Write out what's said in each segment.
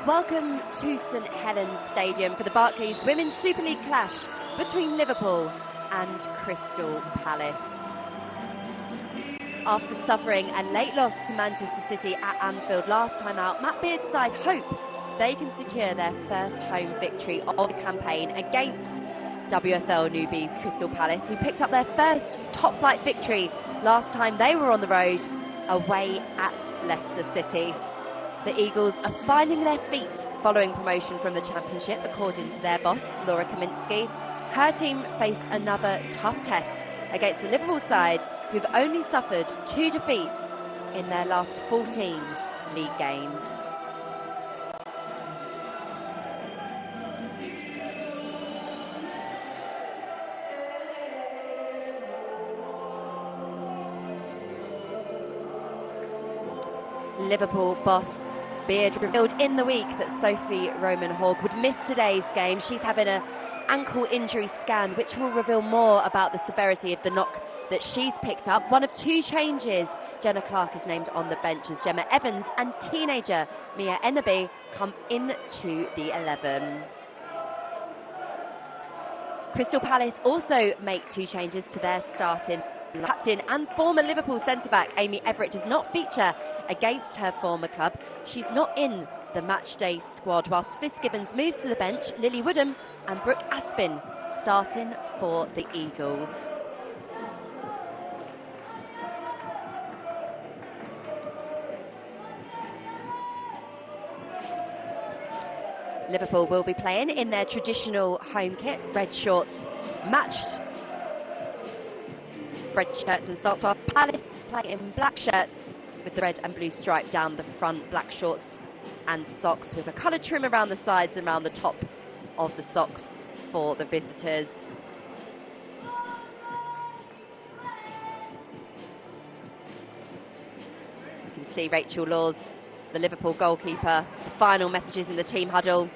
Welcome to St Helens Stadium for the Barclays Women's Super League clash between Liverpool and Crystal Palace. After suffering a late loss to Manchester City at Anfield last time out, Matt Beard's side hope they can secure their first home victory of the campaign against WSL newbies Crystal Palace, who picked up their first top-flight victory last time they were on the road away at Leicester City. The Eagles are finding their feet following promotion from the Championship, according to their boss, Laura Kaminsky. Her team face another tough test against the Liverpool side, who've only suffered 2 defeats in their last 14 league games. Liverpool boss Beard revealed in the week that Sophie Roman-Hogg would miss today's game. She's having an ankle injury scan, which will reveal more about the severity of the knock that she's picked up. One of 2 changes. Jenna Clark is named on the bench as Gemma Evans and teenager Mia Enderby come into the 11. Crystal Palace also make 2 changes to their starting captain and former Liverpool centre-back Amy Everett does not feature against her former club. She's not in the matchday squad, whilst Fitzgibbons moves to the bench. Lily Woodham and Brooke Aspin starting for the Eagles. Liverpool will be playing in their traditional home kit, red shorts, matched red shirts and socks. Off. Palace play in black shirts with the red and blue stripe down the front, black shorts and socks with a coloured trim around the sides and around the top of the socks for the visitors. You can see Rachel Laws, the Liverpool goalkeeper, the final messages in the team huddle.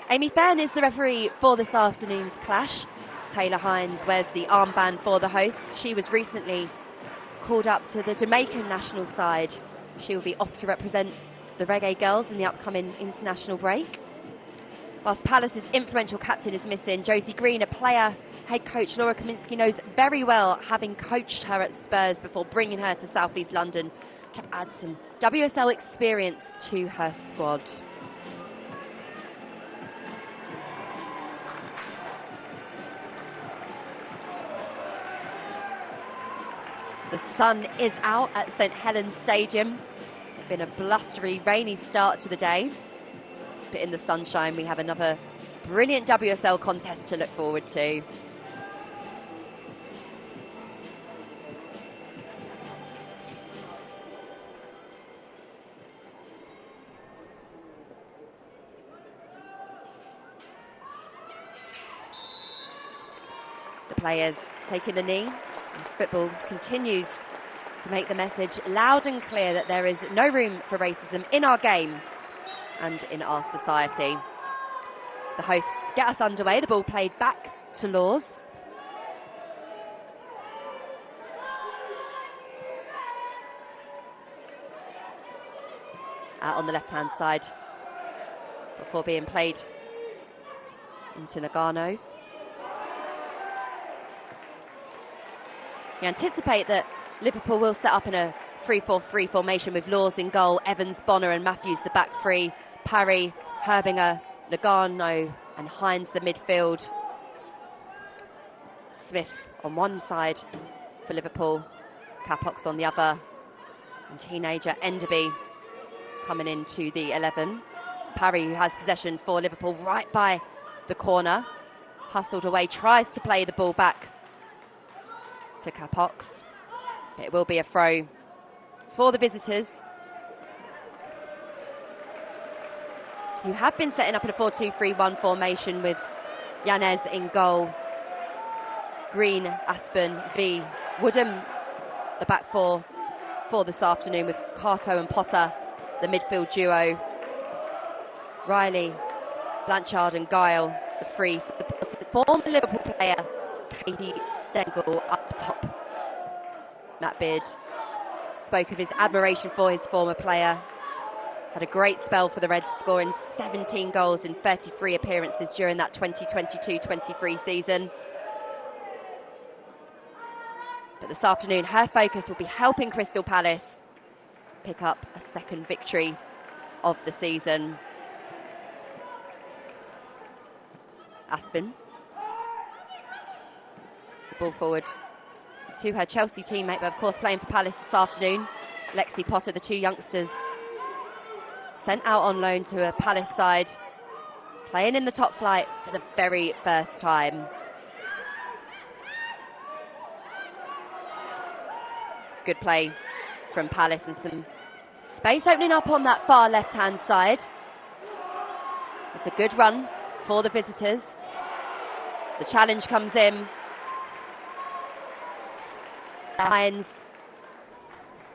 Amy Fenn is the referee for this afternoon's clash. Taylor Hines wears the armband for the hosts. She was recently called up to the Jamaican national side. She will be off to represent the Reggae Girls in the upcoming international break. Whilst Palace's influential captain is missing, Josie Green, a player head coach Laura Kaminsky knows very well, having coached her at Spurs before bringing her to South East London to add some WSL experience to her squad. The sun is out at St Helens Stadium. It's been a blustery, rainy start to the day. But in the sunshine, we have another brilliant WSL contest to look forward to. The players taking the knee. As football continues to make the message loud and clear that there is no room for racism in our game and in our society. The hosts get us underway. The ball played back to Laws. Out on the left-hand side before being played into Nagano. You anticipate that Liverpool will set up in a 3-4-3 formation with Laws in goal, Evans, Bonner and Matthews the back three, Parry, Herbinger, Nagano and Hines the midfield. Smith on one side for Liverpool, Capox on the other, and teenager Enderby coming into the 11. It's Parry who has possession for Liverpool right by the corner. Hustled away, tries to play the ball back to Capox. It will be a throw for the visitors, who have been setting up in a 4-2-3-1 formation with Yanez in goal, Green, Aspen, V, Woodham, the back four for this afternoon with Carto and Potter the midfield duo. Riley, Blanchard and Guile, the free, supported former Liverpool player, Katie Stengel up top. Matt Beard spoke of his admiration for his former player. Had a great spell for the Reds, scoring 17 goals in 33 appearances during that 2022-23 season. But this afternoon, her focus will be helping Crystal Palace pick up a second victory of the season. Aspen. The ball forward to her Chelsea teammate, but of course playing for Palace this afternoon. Lexi Potter, the two youngsters sent out on loan to a Palace side, playing in the top flight for the very first time. Good play from Palace and some space opening up on that far left-hand side. It's a good run for the visitors. The challenge comes in. Hines,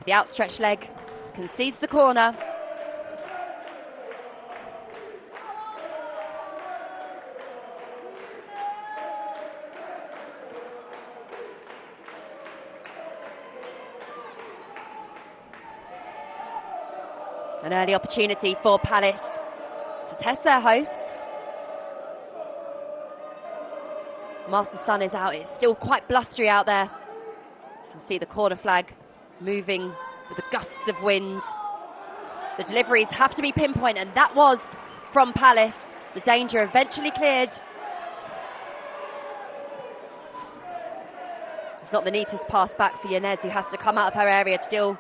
the outstretched leg, concedes the corner. An early opportunity for Palace to test their hosts. Master Sun is out. It's still quite blustery out there. You can see the corner flag moving with the gusts of wind. The deliveries have to be pinpoint, and that was from Palace. The danger eventually cleared. It's not the neatest pass back for Yanez, who has to come out of her area to deal.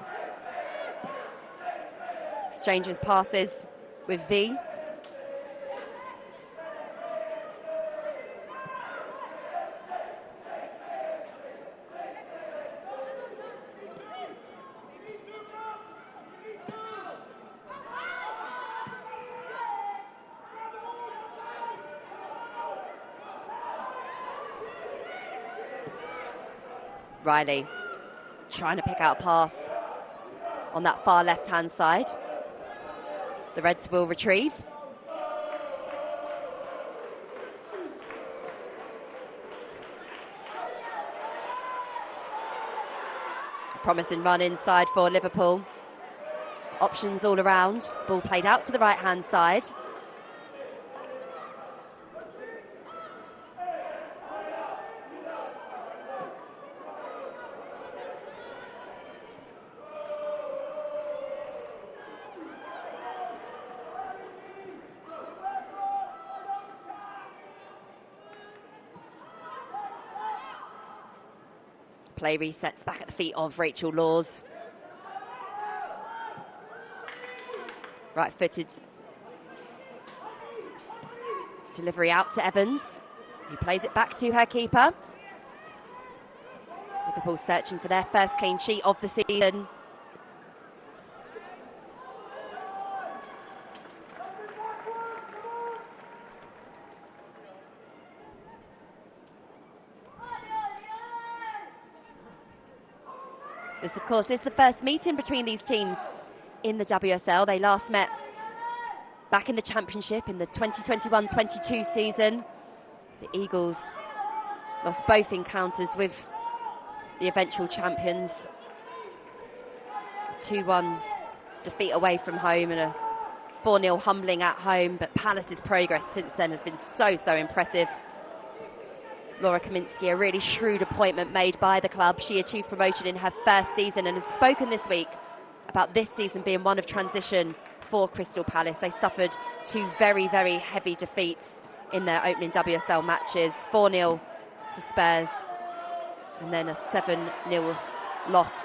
Exchanges passes with V. Riley trying to pick out a pass on that far left-hand side. The Reds will retrieve. Promising run inside for Liverpool. Options all around. Ball played out to the right-hand side. Play resets back at the feet of Rachel Laws. Right-footed delivery out to Evans, who plays it back to her keeper. Liverpool searching for their first clean sheet of the season. This, of course, is the first meeting between these teams in the WSL. They last met back in the Championship in the 2021-22 season. The Eagles lost both encounters with the eventual champions. A 2-1 defeat away from home and a 4-0 humbling at home. But Palace's progress since then has been so impressive. Laura Kaminsky, a really shrewd appointment made by the club. She achieved promotion in her first season and has spoken this week about this season being one of transition for Crystal Palace. They suffered two very heavy defeats in their opening WSL matches. 4-0 to Spurs and then a 7-0 loss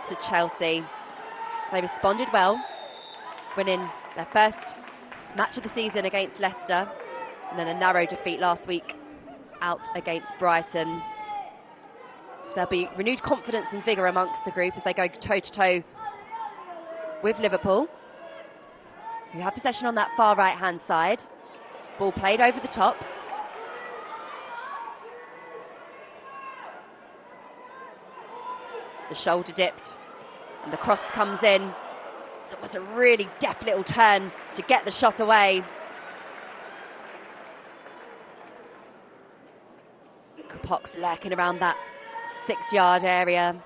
to Chelsea. They responded well, winning their first match of the season against Leicester and then a narrow defeat last week out against Brighton. So there'll be renewed confidence and vigour amongst the group as they go toe-to-toe with Liverpool, who have possession on that far right-hand side. Ball played over the top. The shoulder dipped and the cross comes in. So it was a really deft little turn to get the shot away. Pox lurking around that 6-yard area.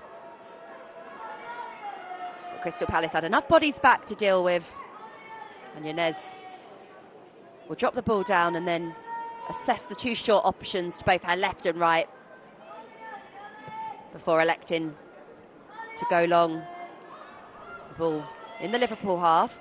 But Crystal Palace had enough bodies back to deal with. And Yanez will drop the ball down and then assess the 2 short options to both her left and right before electing to go long. The ball in the Liverpool half.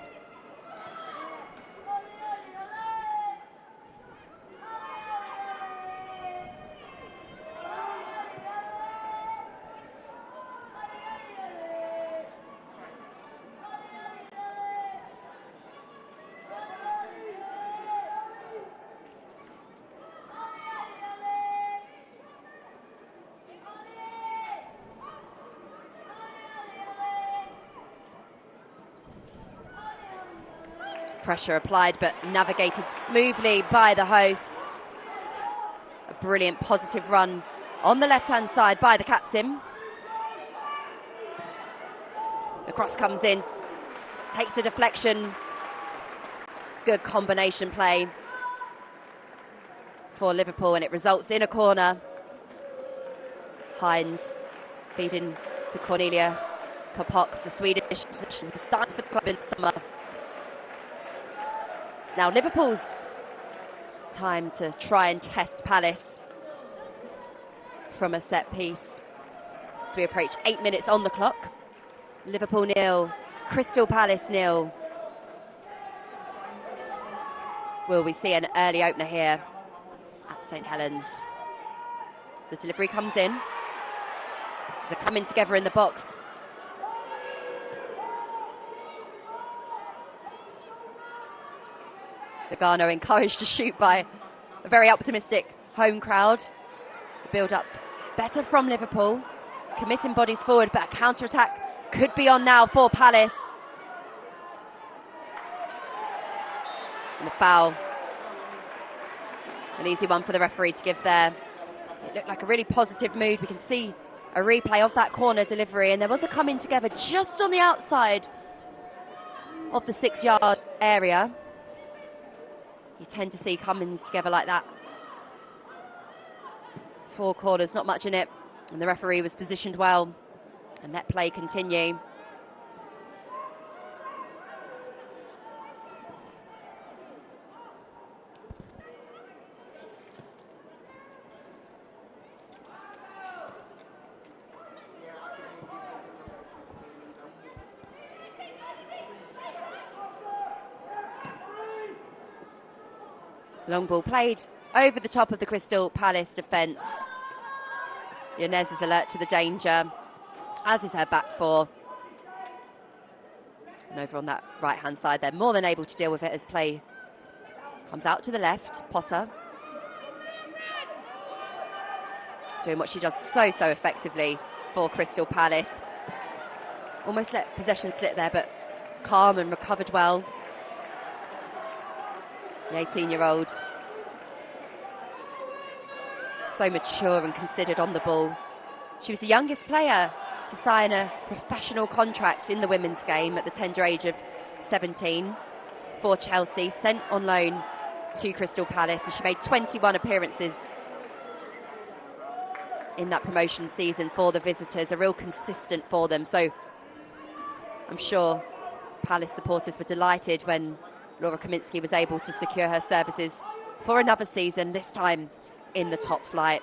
Pressure applied but navigated smoothly by the hosts. A brilliant positive run on the left-hand side by the captain. The cross comes in, takes the deflection. Good combination play for Liverpool, and it results in a corner. Hines feeding to Cornelia Kapox, the Swedish who started for the club in the summer. It's now Liverpool's time to try and test Palace from a set piece. So we approach 8 minutes on the clock. Liverpool 0, Crystal Palace 0. Will we see an early opener here at St Helens? The delivery comes in. There's a coming together in the box. Lugano encouraged to shoot by a very optimistic home crowd. The build-up better from Liverpool, committing bodies forward, but a counter-attack could be on now for Palace. And the foul, an easy one for the referee to give there. It looked like a really positive mood. We can see a replay of that corner delivery, and there was a coming together just on the outside of the 6-yard area. You tend to see comings together like that. 4 corners, not much in it. And the referee was positioned well. And let play continue. Long ball played over the top of the Crystal Palace defence. Yanez is alert to the danger, as is her back four. And over on that right-hand side, they're more than able to deal with it as play comes out to the left. Potter doing what she does so effectively for Crystal Palace. Almost let possession slip there, but calm and recovered well. The 18-year-old, so mature and considered on the ball. She was the youngest player to sign a professional contract in the women's game at the tender age of 17 for Chelsea, sent on loan to Crystal Palace, and she made 21 appearances in that promotion season for the visitors, a real consistent for them. So I'm sure Palace supporters were delighted when Laura Kaminski was able to secure her services for another season, this time in the top flight.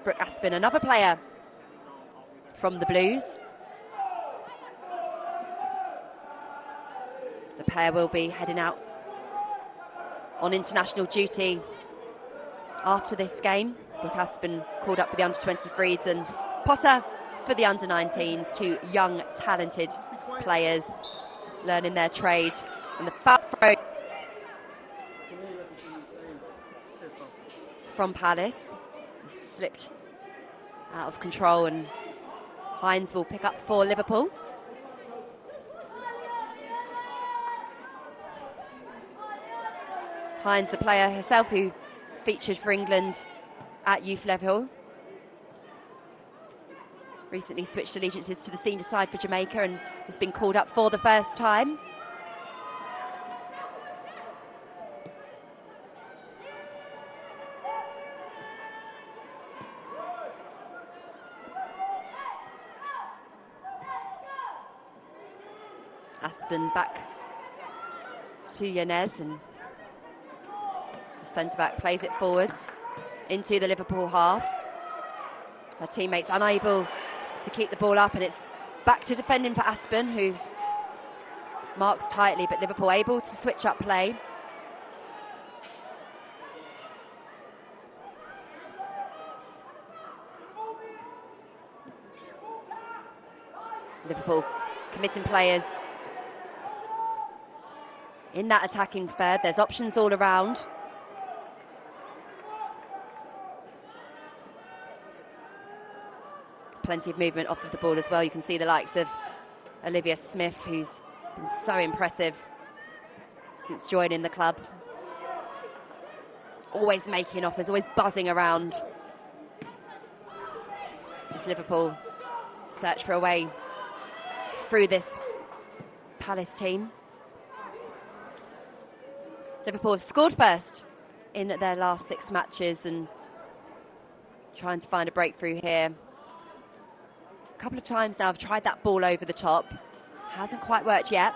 Brooke Aspin, another player from the Blues. The pair will be heading out on international duty after this game. Brooke Aspin called up for the under-23s and Potter for the under-19s, 2 young, talented players learning their trade. And the foul throw from Palace slipped out of control, and Hines will pick up for Liverpool. Hines, the player herself who featured for England at youth level. recently switched allegiances to the senior side for Jamaica and has been called up for the first time. Aspen back to Yanez, and the centre-back plays it forwards into the Liverpool half. Her teammates unable to keep the ball up, and it's back to defending for Aspen, who marks tightly, but Liverpool able to switch up play. Liverpool committing players in that attacking third. There's options all around. Plenty of movement off of the ball as well. You can see the likes of Olivia Smith, who's been so impressive since joining the club. Always making offers, always buzzing around. As Liverpool search for a way through this Palace team. Liverpool have scored first in their last 6 matches and trying to find a breakthrough here. A couple of times now I've tried that ball over the top. Hasn't quite worked yet.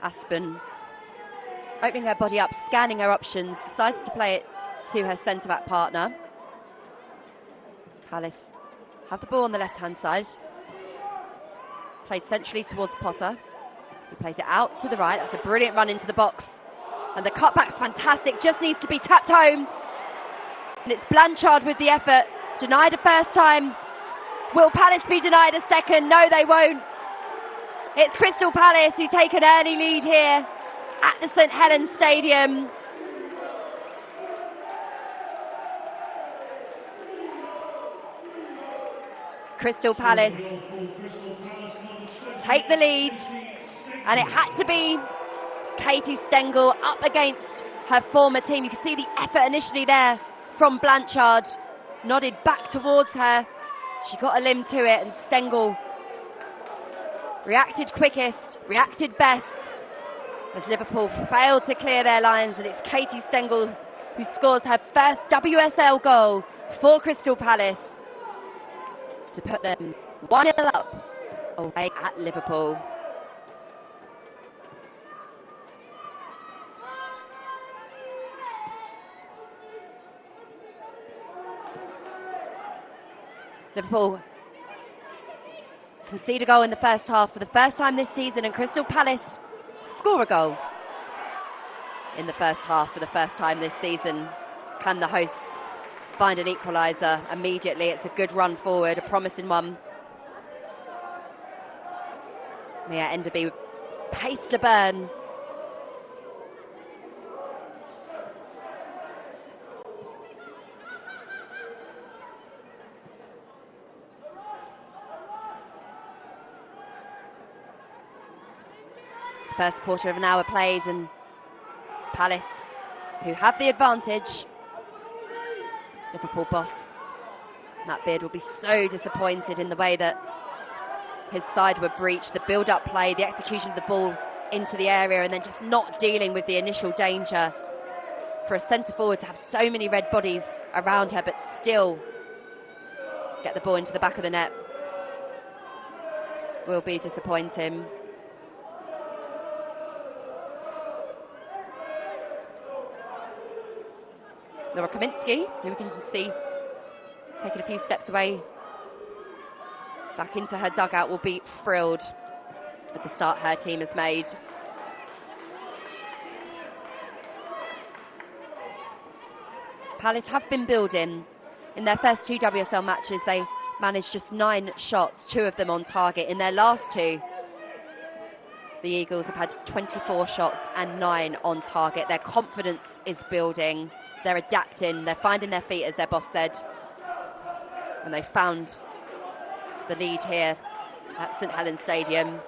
Aspen opening her body up, scanning her options, decides to play it to her centre-back partner. Palace have the ball on the left-hand side. Played centrally towards Potter, who plays it out to the right. That's a brilliant run into the box. And the cutback's fantastic, just needs to be tapped home. And it's Blanchard with the effort. Denied a first time. Will Palace be denied a second? No, they won't. It's Crystal Palace who take an early lead here at the St Helens Stadium. Crystal Palace take the lead, and it had to be Katie Stengel up against her former team. You can see the effort initially there from Blanchard, nodded back towards her. She got a limb to it, and Stengel reacted quickest, reacted best, as Liverpool failed to clear their lines, and it's Katie Stengel who scores her first WSL goal for Crystal Palace to put them 1-0 up away at Liverpool. Liverpool concede a goal in the first half for the first time this season, and Crystal Palace score a goal in the first half for the first time this season. Can the hosts find an equaliser immediately? It's a good run forward, a promising one. Mia Enderby with pace to burn. First quarter of an hour played, and it's Palace who have the advantage. Liverpool boss Matt Beard will be so disappointed in the way that his side were breached. The build-up play, the execution of the ball into the area, and then just not dealing with the initial danger. For a centre-forward to have so many red bodies around her, but still get the ball into the back of the net, will be disappointing. Laura Kaminski, who we can see taking a few steps away back into her dugout, will be thrilled with the start her team has made. Palace have been building, In their first 2 WSL matches, they managed just 9 shots, 2 of them on target. In their last 2, the Eagles have had 24 shots and 9 on target. Their confidence is building. They're adapting. They're finding their feet, as their boss said. And they found the lead here at St Helens Stadium.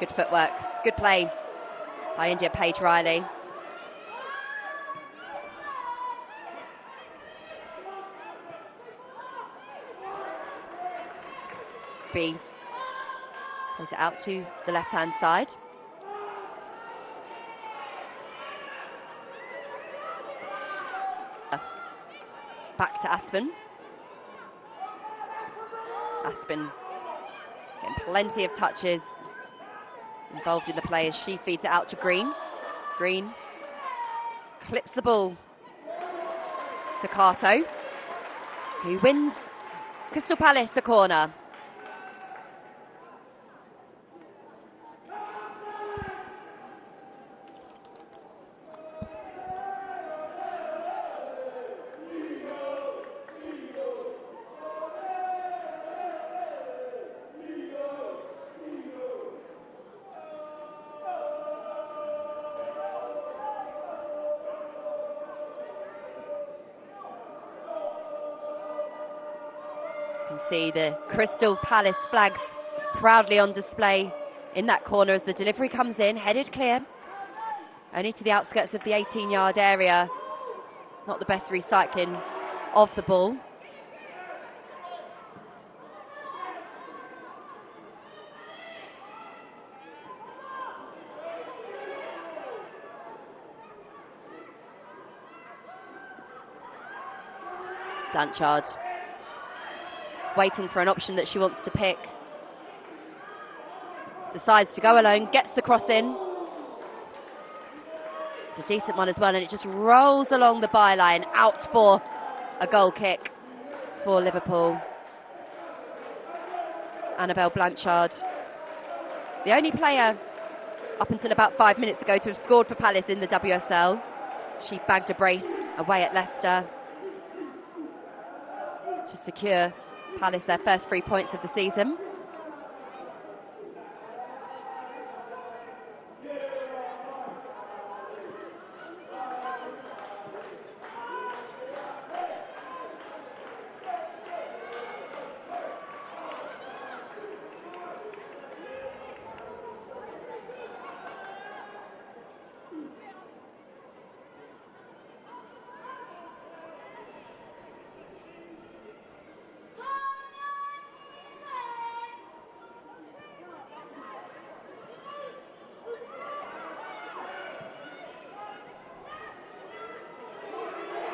Good footwork, good play by India Paige Riley. B plays it out to the left-hand side. Back to Aspen. Aspen getting plenty of touches, involved in the play as she feeds it out to Green. Green clips the ball to Cato, who wins Crystal Palace the corner. You can see the Crystal Palace flags proudly on display in that corner as the delivery comes in, headed clear. Only to the outskirts of the 18-yard area. Not the best recycling of the ball. Blanchard waiting for an option that she wants to pick. Decides to go alone, gets the cross in. It's a decent one as well, and it just rolls along the byline, out for a goal kick for Liverpool. Annabelle Blanchard, the only player up until about 5 minutes ago to have scored for Palace in the WSL. She bagged a brace away at Leicester to secure Palace their first 3 points of the season.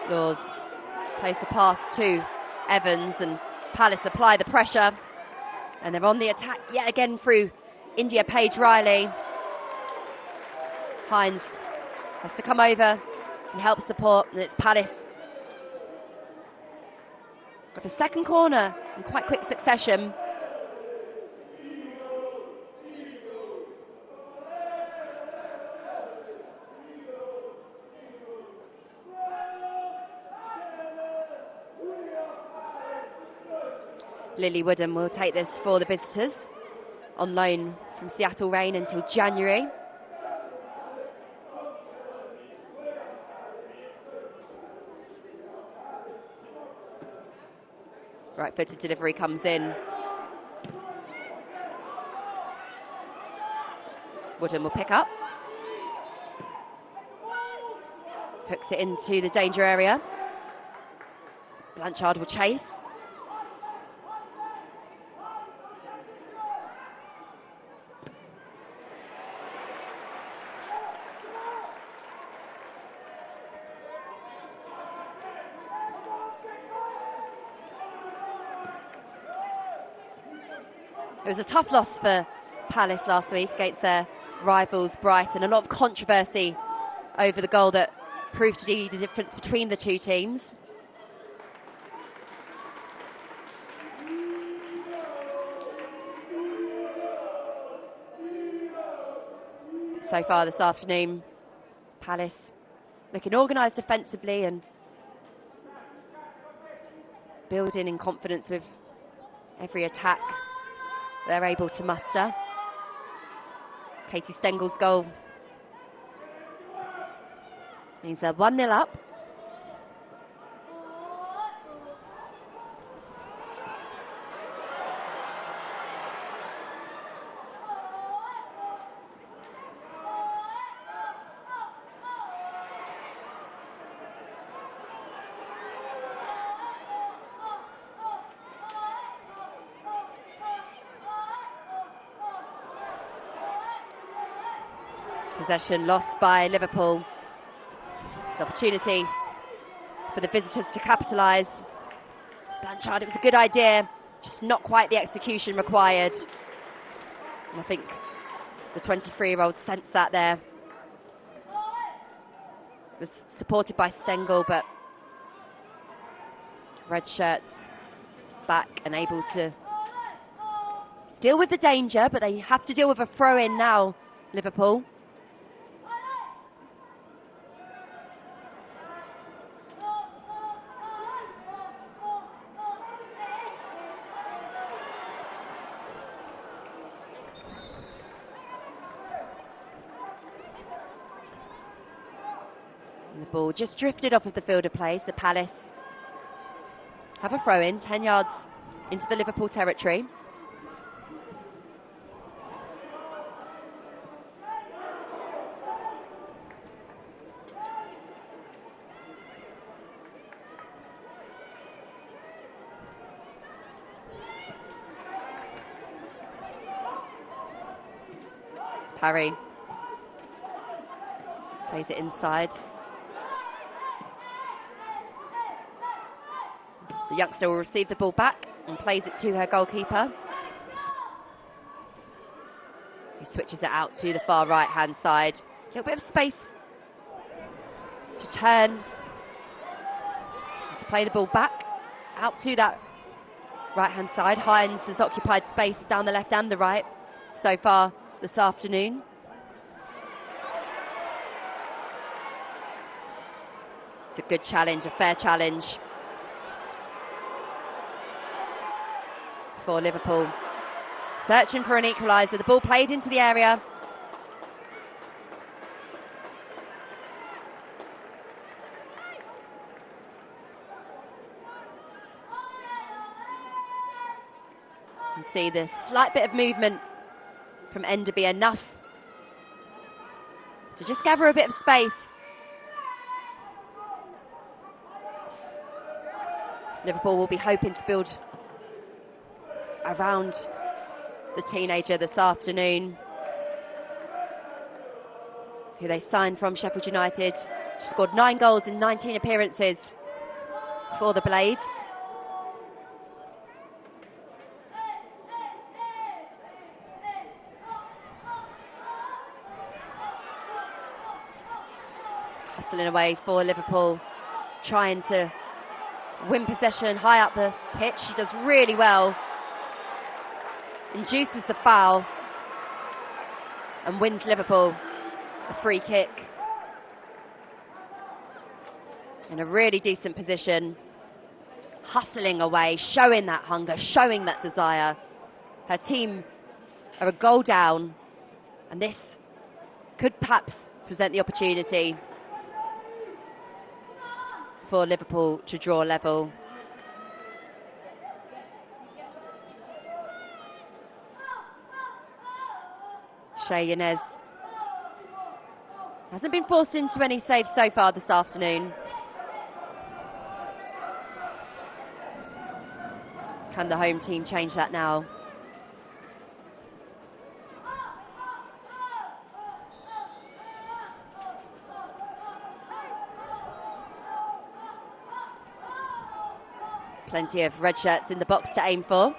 Laws plays the pass to Evans, and Palace apply the pressure, and they're on the attack yet again through India Paige Riley. Hines has to come over and help support, and it's Palace with a second corner in quite quick succession. Lily Woodham will take this for the visitors, on loan from Seattle Reign until January. Right-footed delivery comes in. Woodham will pick up. Hooks it into the danger area. Blanchard will chase. It was a tough loss for Palace last week against their rivals Brighton. A lot of controversy over the goal that proved to be the difference between the two teams. So far this afternoon, Palace looking organised defensively and building in confidence with every attack they're able to muster. Katie Stengel's goal means they're 1-0 up. Possession lost by Liverpool. It's an opportunity for the visitors to capitalise. Blanchard, it was a good idea, just not quite the execution required. And I think the 23-year-old sensed that there. It was supported by Stengel, but red shirts back and able to deal with the danger, but they have to deal with a throw-in now, Liverpool. The ball just drifted off of the field of play, so Palace have a throw-in, 10 yards into the Liverpool territory. Parry plays it inside. The youngster will receive the ball back and plays it to her goalkeeper, who switches it out to the far right-hand side. A little bit of space to turn and to play the ball back out to that right-hand side. Hines has occupied space down the left and the right so far this afternoon. It's a good challenge, a fair challenge for Liverpool. Searching for an equaliser. The ball played into the area. You can see the slight bit of movement from Enderby, enough to just gather a bit of space. Liverpool will be hoping to build around the teenager this afternoon, who they signed from Sheffield United. She scored 9 goals in 19 appearances for the Blades. Hustling away for Liverpool, trying to win possession high up the pitch. She does really well. Induces the foul and wins Liverpool a free kick. In a really decent position. Hustling away, showing that hunger, showing that desire. Her team are a goal down, and this could perhaps present the opportunity for Liverpool to draw level. Shea Yanez hasn't been forced into any saves so far this afternoon. Can the home team change that now? Plenty of red shirts in the box to aim for.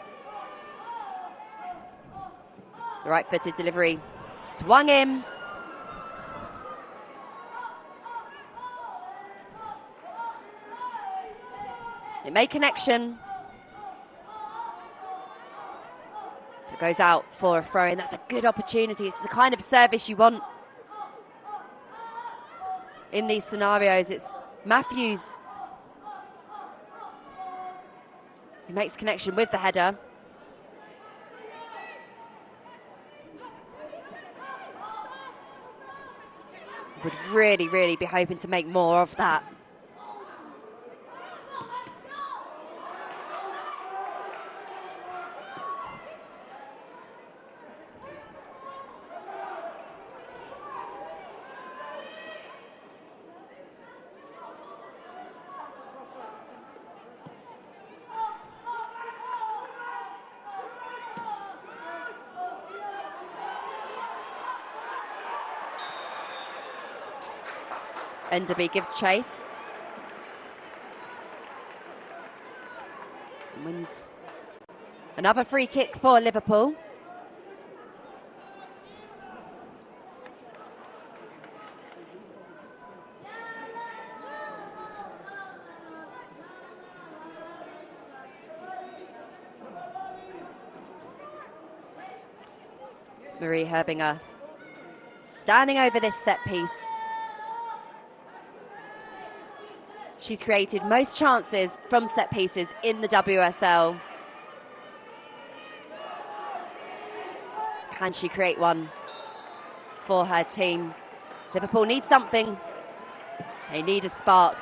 The right-footed delivery swung in. It made connection. It goes out for a throw-in. That's a good opportunity. It's the kind of service you want in these scenarios. It's Matthews who makes connection with the header. Would really, really be hoping to make more of that. Enderby gives chase. And wins. Another free kick for Liverpool. Marie Herbinger standing over this set piece. She's created most chances from set pieces in the WSL. Can she create one for her team? Liverpool need something. They need a spark.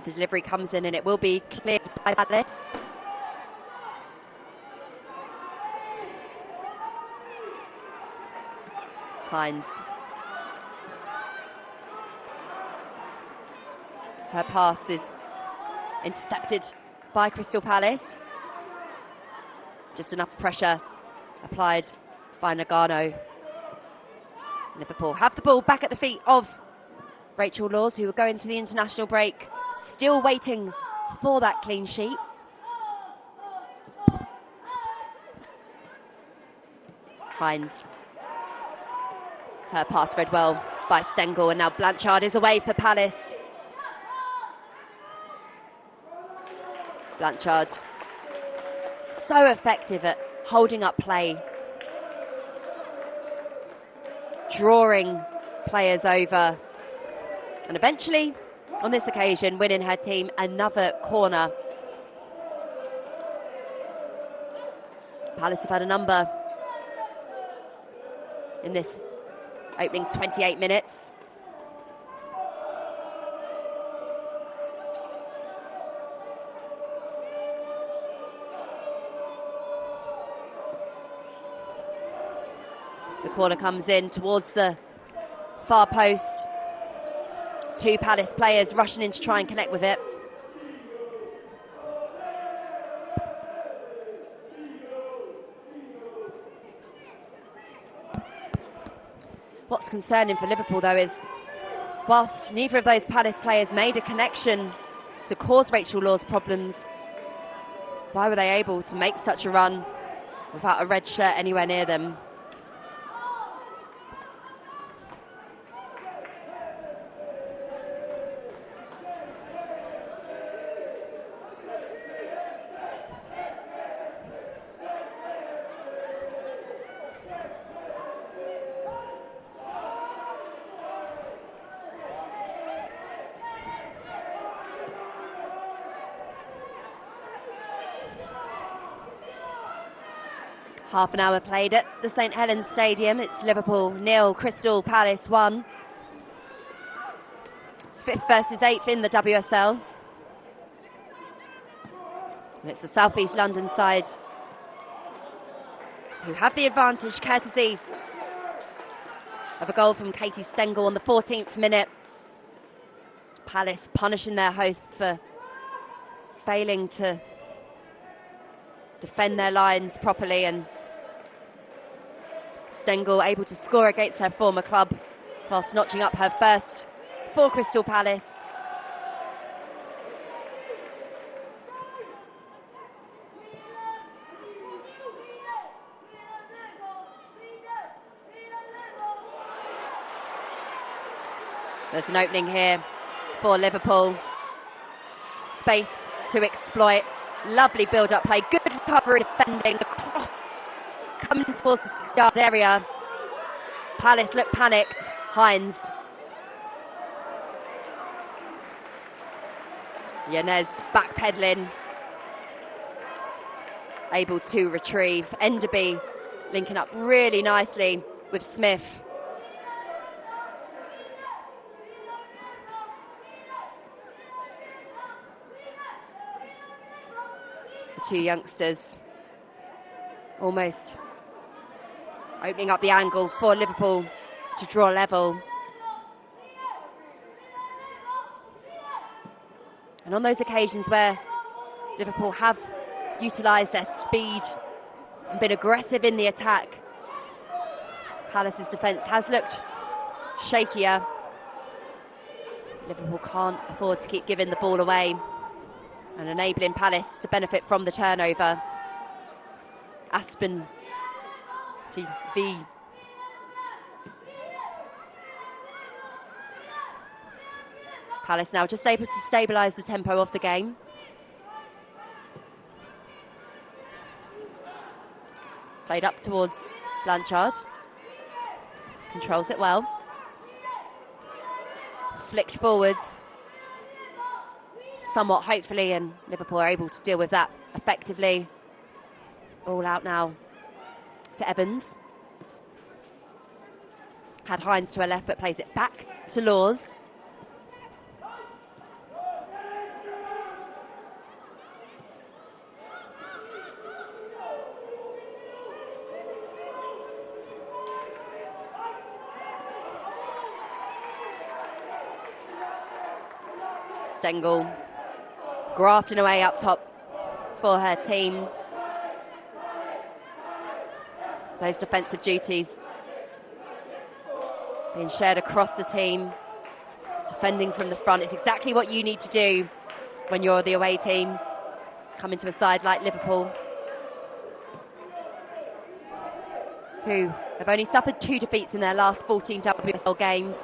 The delivery comes in and it will be cleared by Palace. Hines. Her pass is intercepted by Crystal Palace. Just enough pressure applied by Nagano. Liverpool have the ball back at the feet of Rachel Laws, who will go into the international break, still waiting for that clean sheet. Hines. Her pass read well by Stengel, and now Blanchard is away for Palace. Blanchard, so effective at holding up play, drawing players over, and eventually, on this occasion, winning her team another corner. Palace have had a number in this opening 28 minutes. The corner comes in towards the far post. Two Palace players rushing in to try and connect with it. What's concerning for Liverpool, though, is whilst neither of those Palace players made a connection to cause Rachel Laws problems, why were they able to make such a run without a red shirt anywhere near them? Half an hour played at the St Helens Stadium. It's Liverpool 0, Crystal Palace 1. 5th versus 8th in the WSL. And it's the South East London side who have the advantage, courtesy of a goal from Katie Stengel on the 14th minute. Palace punishing their hosts for failing to defend their lines properly, and Stengel able to score against her former club whilst notching up her first for Crystal Palace. There's an opening here for Liverpool. Space to exploit. Lovely build-up play. Good recovery defending. The cross coming towards the 6-yard area. Palace look panicked. Hines. Yanez backpedaling. Able to retrieve. Enderby linking up really nicely with Smith. The two youngsters almost opening up the angle for Liverpool to draw level. And on those occasions where Liverpool have utilised their speed and been aggressive in the attack, Palace's defence has looked shakier. Liverpool can't afford to keep giving the ball away and enabling Palace to benefit from the turnover. Aspen to V. Palace now just able to stabilise the tempo of the game. Played up towards Blanchard. Controls it well. Flicked forwards. Somewhat hopefully, and Liverpool are able to deal with that effectively. All out now to Evans. Had Hines to her left, but plays it back to Laws. Stengel grafting away up top for her team. Those defensive duties being shared across the team. Defending from the front is exactly what you need to do when you're the away team coming to a side like Liverpool, who have only suffered 2 defeats in their last 14 WSL games.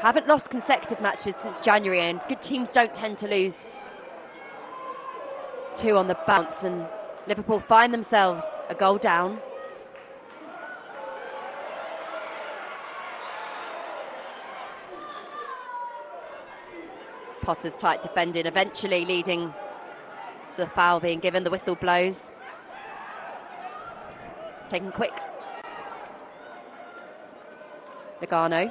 Haven't lost consecutive matches since January, and good teams don't tend to lose 2 on the bounce, and Liverpool find themselves a goal down. Potter's tight defending, eventually leading to the foul being given. The whistle blows. Taken quick. Logano.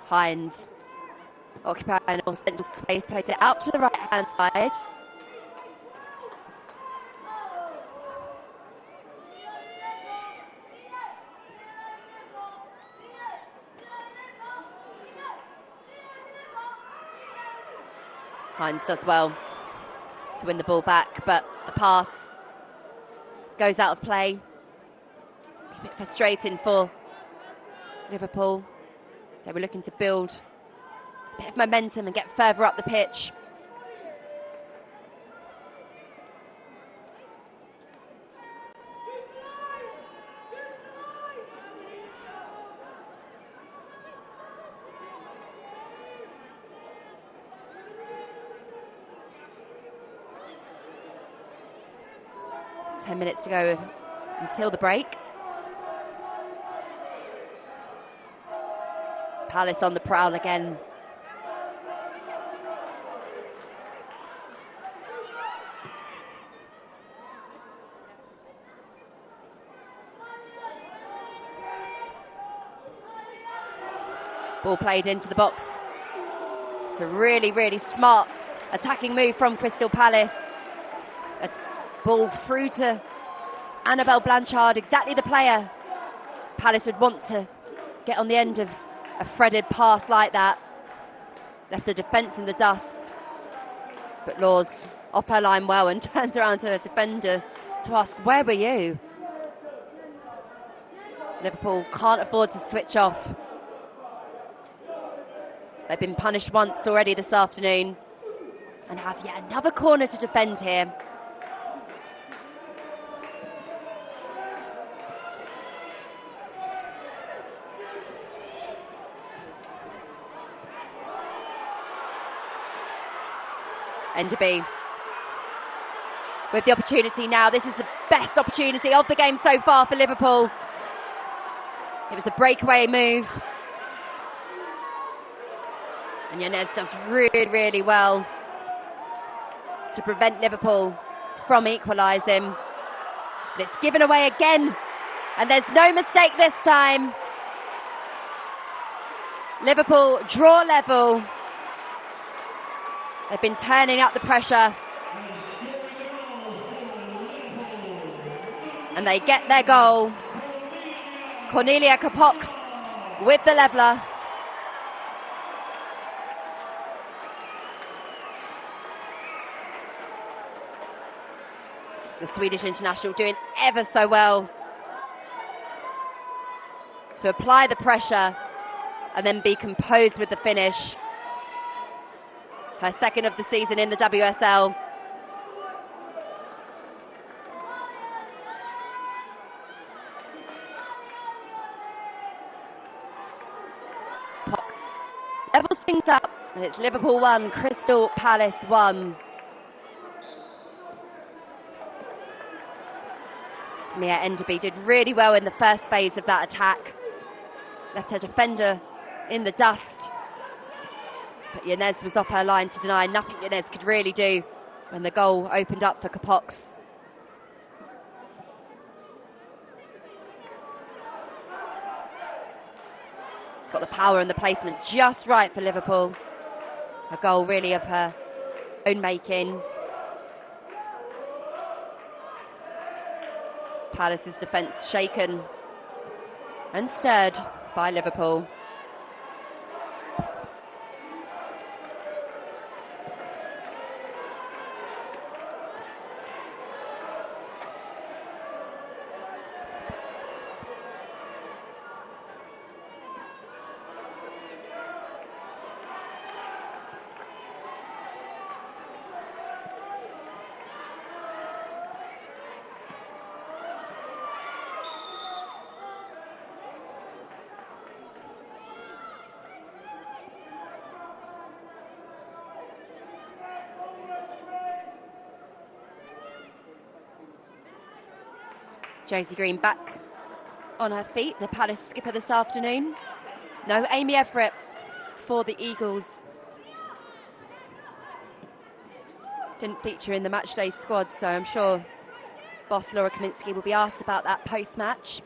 Hines occupying all central space, plays it out to the right hand side. Hines does well to win the ball back, but the pass goes out of play. A bit frustrating for Liverpool. So we're looking to build a bit of momentum and get further up the pitch. Ten minutes to go until the break. Palace on the prowl again. Ball played into the box. It's a really, really smart attacking move from Crystal Palace. A ball through to Annabelle Blanchard, exactly the player Palace would want to get on the end of a threaded pass like that. Left the defence in the dust. But Laws off her line well and turns around to her defender to ask, where were you? Liverpool can't afford to switch off. They've been punished once already this afternoon and have yet another corner to defend here. Enderby with the opportunity now. This is the best opportunity of the game so far for Liverpool. It was a breakaway move. And Yanez does really, really well to prevent Liverpool from equalising. But it's given away again. And there's no mistake this time. Liverpool draw level. They've been turning up the pressure. And they get their goal. Cornelia Capox with the leveller. The Swedish international doing ever so well to apply the pressure and then be composed with the finish. Her second of the season in the WSL. Pox levels things up, and it's Liverpool 1, Crystal Palace 1. Mia Enderby did really well in the first phase of that attack. Left her defender in the dust. But Yanez was off her line to deny. Nothing Yanez could really do when the goal opened up for Capox. Got the power and the placement just right for Liverpool. A goal really of her own making. Palace's defence shaken and stirred by Liverpool. Josie Green back on her feet, the Palace skipper this afternoon. No Amy Everett for the Eagles. Didn't feature in the matchday squad, so I'm sure boss Laura Kaminsky will be asked about that post-match.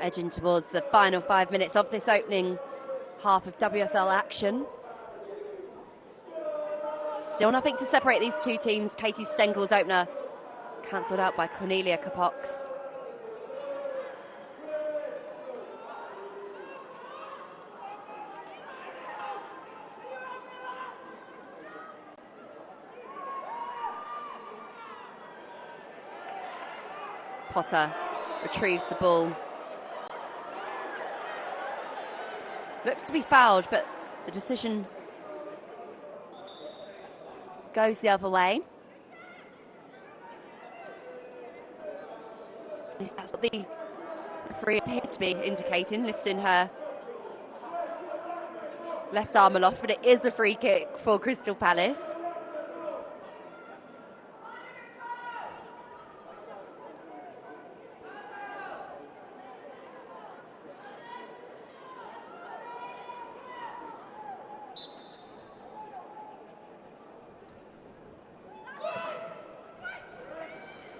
Edging towards the final 5 minutes of this opening half of WSL action. Still nothing to separate these two teams. Katie Stengel's opener cancelled out by Cornelia Capox. Potter retrieves the ball. Looks to be fouled, but the decision goes the other way. That's what the referee appeared to be indicating, lifting her left arm aloft, but it is a free kick for Crystal Palace.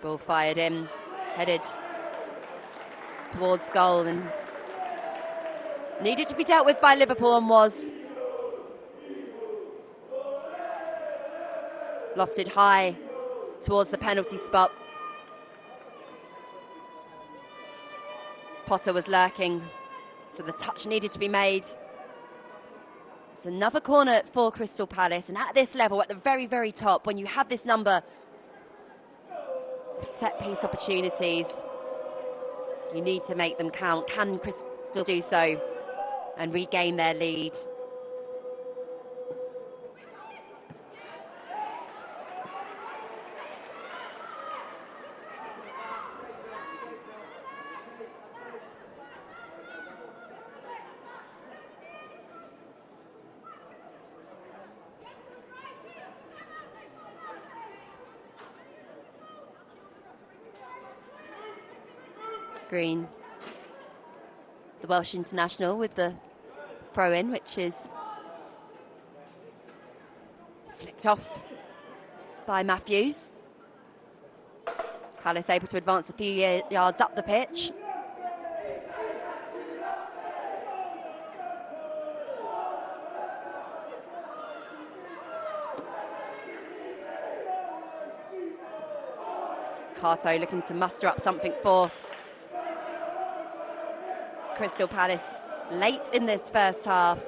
Ball fired in, headed towards goal, and needed to be dealt with by Liverpool, and was. Lofted high towards the penalty spot. Potter was lurking, so the touch needed to be made. It's another corner for Crystal Palace, and at this level, at the very, very top, when you have this number of set-piece opportunities, you need to make them count. Can Crystal do so and regain their lead? Green, the Welsh international, with the throw-in, which is flicked off by Matthews. Palace able to advance a few yards up the pitch. Carto looking to muster up something for Crystal Palace late in this first half.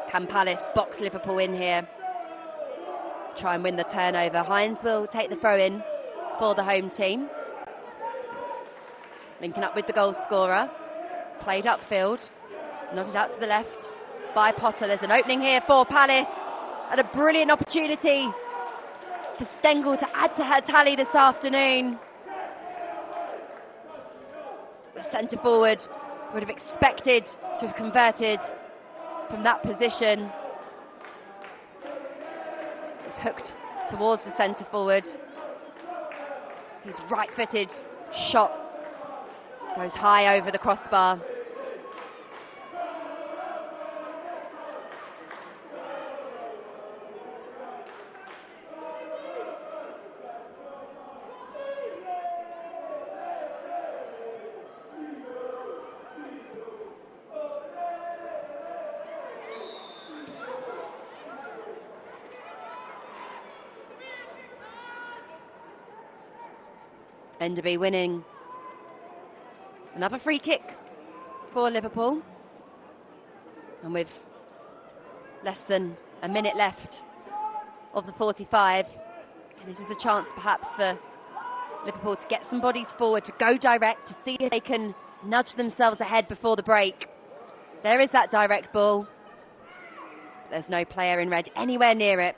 Can Palace box Liverpool in here? Try and win the turnover. Hines will take the throw in for the home team. Linking up with the goal scorer. Played upfield. Nodded out to the left by Potter. There's an opening here for Palace. And a brilliant opportunity for Stengel to add to her tally this afternoon. The centre forward would have expected to have converted from that position. It's hooked towards the centre forward. His right-footed shot goes high over the crossbar. Enderby winning. Another free kick for Liverpool. And with less than a minute left of the 45, this is a chance perhaps for Liverpool to get some bodies forward, to go direct, to see if they can nudge themselves ahead before the break. There is that direct ball. There's no player in red anywhere near it.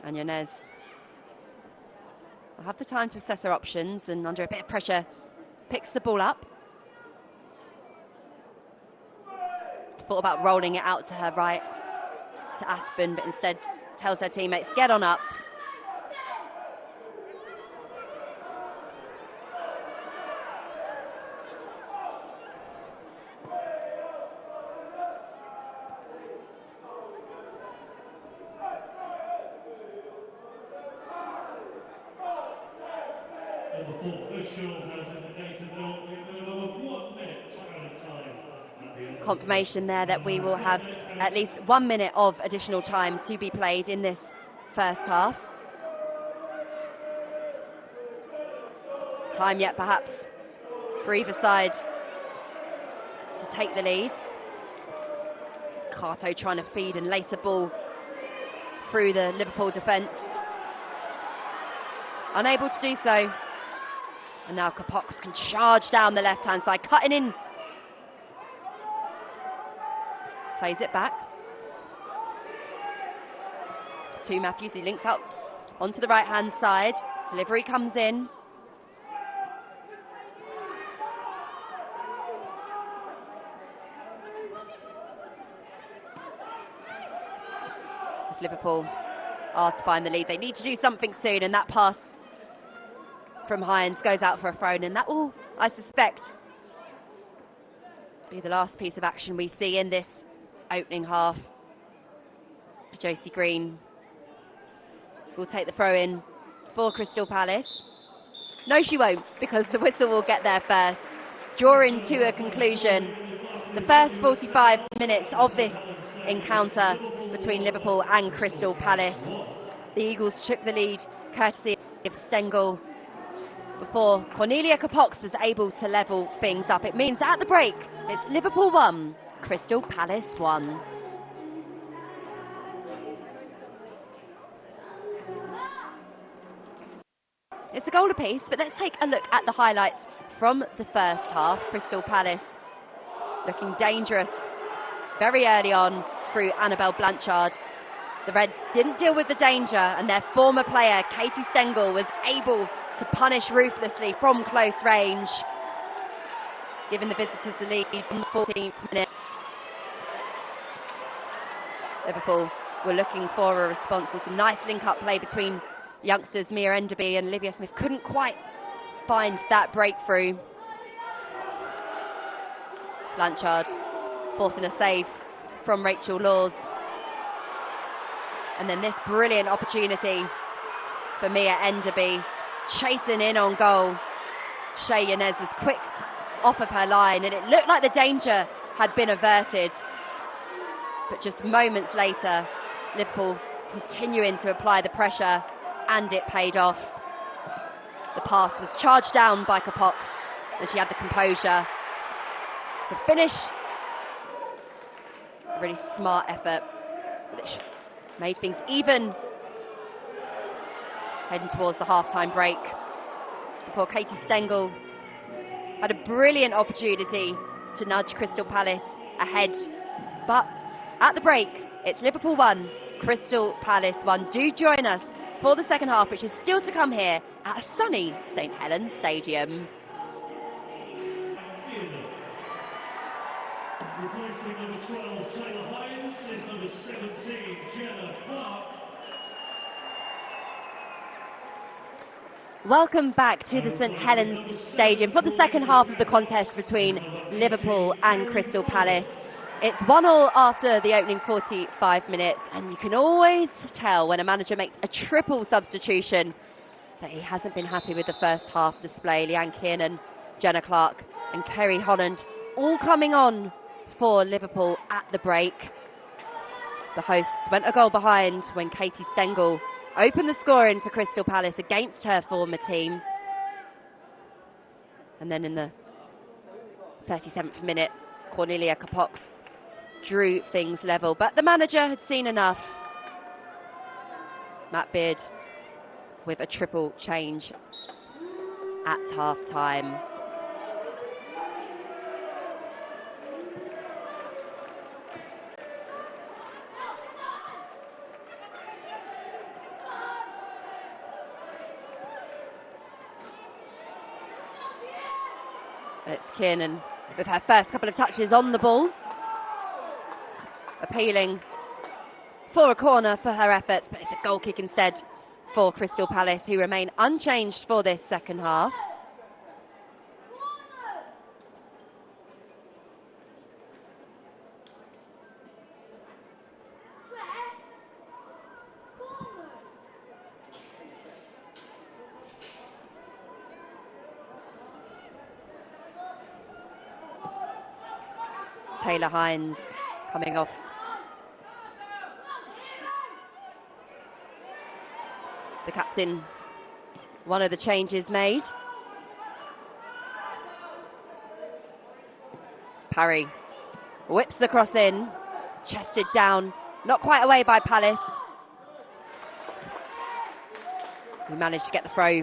And Yanez will have the time to assess her options, and under a bit of pressure picks the ball up. Thought about rolling it out to her right, to Aspen, but instead tells her teammates, get on up. And the fourth official has indicated there will be no more than 1 minute added time. Confirmation there that we will have at least 1 minute of additional time to be played in this first half. Time yet perhaps for either side to take the lead. Carto trying to feed and lace a ball through the Liverpool defence. Unable to do so. And now Kapox can charge down the left-hand side, cutting in. Plays it back to Matthews. He links up onto the right-hand side. Delivery comes in. If Liverpool are to find the lead, they need to do something soon, and that pass from Hines goes out for a throw, and that will, I suspect, be the last piece of action we see in this opening half. Josie Green will take the throw in for Crystal Palace. No, she won't, because the whistle will get there first. Drawing to a conclusion the first 45 minutes of this encounter between Liverpool and Crystal Palace. The Eagles took the lead courtesy of Stengel before Cornelia Capox was able to level things up. It means at the break, it's Liverpool 1, Crystal Palace 1. It's a goal apiece, but let's take a look at the highlights from the first half. Crystal Palace looking dangerous very early on through Annabelle Blanchard. The Reds didn't deal with the danger, and their former player, Katie Stengel, was able to punish ruthlessly from close range, giving the visitors the lead in the 14th minute. Liverpool were looking for a response, and some nice link-up play between youngsters Mia Enderby and Olivia Smith. Couldn't quite find that breakthrough. Blanchard forcing a save from Rachel Laws. And then this brilliant opportunity for Mia Enderby, chasing in on goal. Shay Yanez was quick off of her line, and it looked like the danger had been averted. But just moments later, Liverpool continuing to apply the pressure, and it paid off. The pass was charged down by Capox, and she had the composure to finish. A really smart effort, which made things even. Heading towards the half-time break, before Katie Stengel had a brilliant opportunity to nudge Crystal Palace ahead. But at the break, it's Liverpool 1, Crystal Palace 1. Do join us for the second half, which is still to come here at a sunny St Helens Stadium. Replacing number 12, Taylor Hines, is number 17, Jenna Clark. Welcome back to the St Helens Stadium for the second half of the contest between Liverpool and Crystal Palace. It's 1-1 after the opening 45 minutes, and you can always tell when a manager makes a triple substitution that he hasn't been happy with the first half display. Leanne Kiernan, Jenna Clark and Kerry Holland all coming on for Liverpool at the break. The hosts went a goal behind when Katie Stengel opened the scoring for Crystal Palace against her former team. And then in the 37th minute, Cornelia Capox drew things level, but the manager had seen enough. Matt Beard with a triple change at half-time. It's Kiernan with her first couple of touches on the ball, appealing for a corner for her efforts, but it's a goal kick instead for Crystal Palace, who remain unchanged for this second half. Taylor Hines coming off the captain. One of the changes made. Parry whips the cross in, chested down, not quite away by Palace, who managed to get the throw.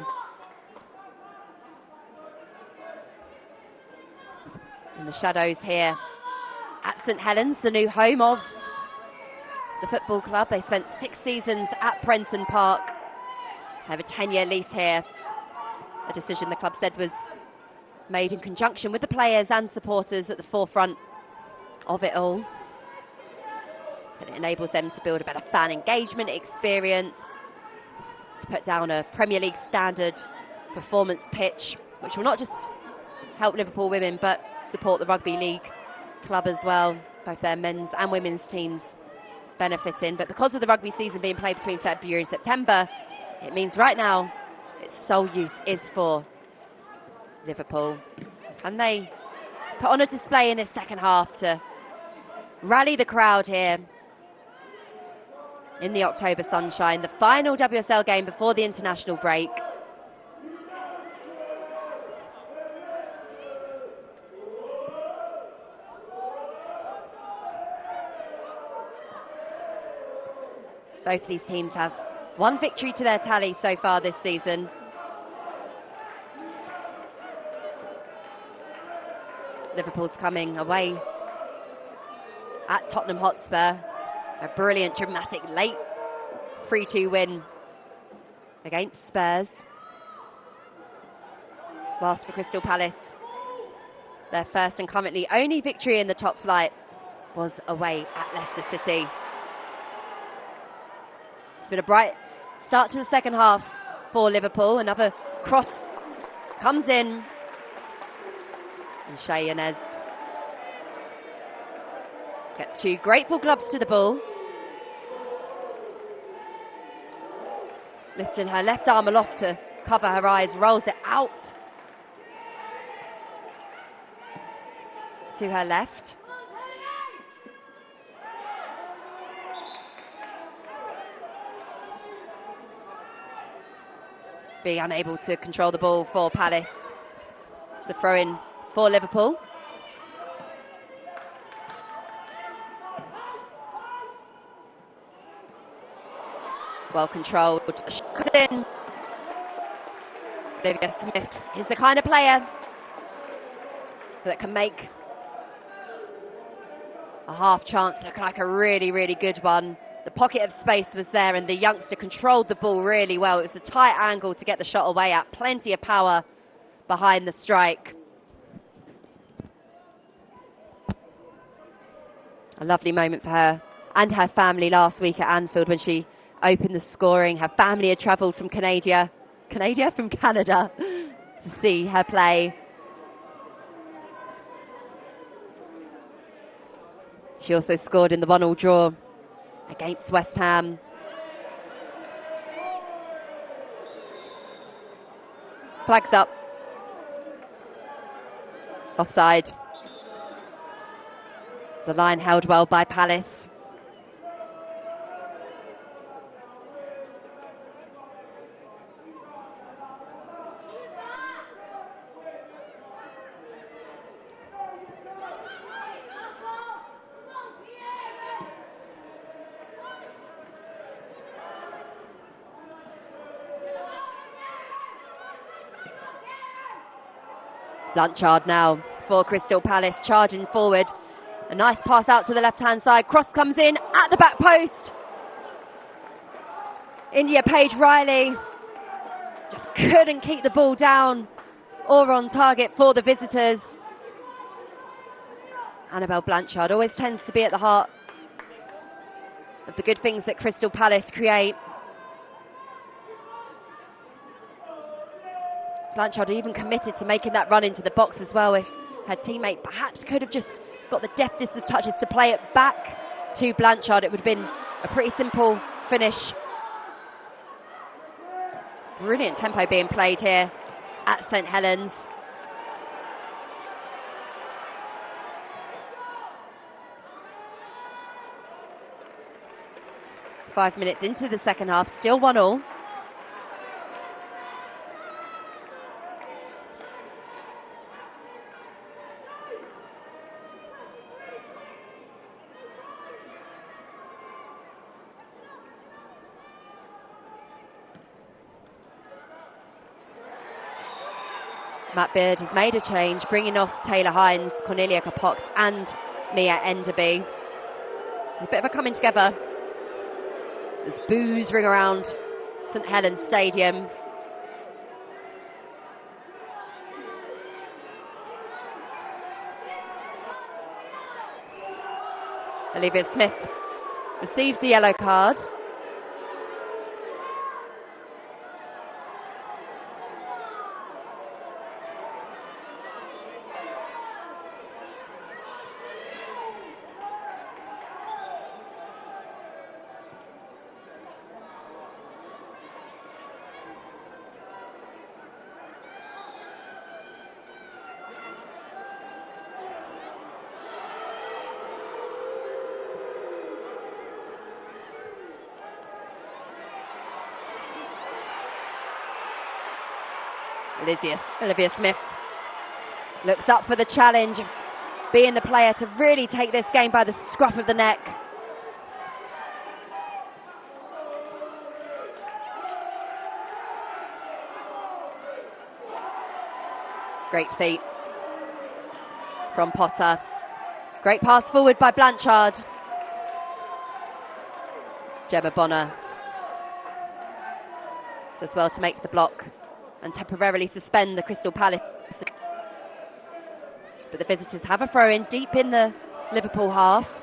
In the shadows here at St Helens, the new home of the football club. They spent 6 seasons at Prenton Park. Have a 10-year lease here. A decision the club said was made in conjunction with the players and supporters at the forefront of it all. So it enables them to build a better fan engagement experience, to put down a Premier League standard performance pitch, which will not just help Liverpool women, but support the Rugby League club as well. Both their men's and women's teams benefiting. But because of the rugby season being played between February and September, it means right now its sole use is for Liverpool. And they put on a display in this second half to rally the crowd here in the October sunshine, the final WSL game before the international break. Both of these teams have one victory to their tally so far this season. Liverpool's coming away at Tottenham Hotspur. A brilliant, dramatic, late 3-2 win against Spurs. Whilst for Crystal Palace, their first and currently only victory in the top flight was away at Leicester City. It's been a bright start to the second half for Liverpool. Another cross comes in. And Shea Yanez gets two grateful gloves to the ball. Lifting her left arm aloft to cover her eyes, rolls it out to her left. Be unable to control the ball for Palace. It's a throw in for Liverpool. Well controlled. In. Olivia Smith is the kind of player that can make a half chance look like a really, really good one. The pocket of space was there and the youngster controlled the ball really well. It was a tight angle to get the shot away at. Plenty of power behind the strike. A lovely moment for her and her family last week at Anfield when she opened the scoring. Her family had travelled from Canada to see her play. She also scored in the 1-1 draw against West Ham. Flags up. Offside. The line held well by Palace. Blanchard now for Crystal Palace, charging forward. A nice pass out to the left-hand side. Cross comes in at the back post. India Paige Riley just couldn't keep the ball down or on target for the visitors. Annabelle Blanchard always tends to be at the heart of the good things that Crystal Palace create. Blanchard even committed to making that run into the box as well if her teammate perhaps could have just got the deftest of touches to play it back to Blanchard. It would have been a pretty simple finish. Brilliant tempo being played here at St Helens. Five minutes into the second half, still 1-1. Matt Beard has made a change, bringing off Taylor Hines, Cornelia Capox and Mia Enderby. It's a bit of a coming together. There's boos ring around St Helens Stadium. Olivia Smith receives the yellow card. Olivia Smith looks up for the challenge of being the player to really take this game by the scruff of the neck. Great feet from Potter. Great pass forward by Blanchard. Gemma Bonner does well to make the block and temporarily suspend the Crystal Palace. But the visitors have a throw in deep in the Liverpool half.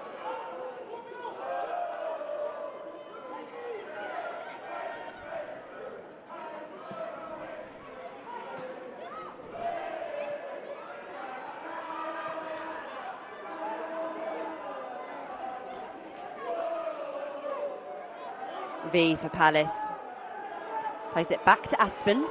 V for Palace. Plays it back to Aspen.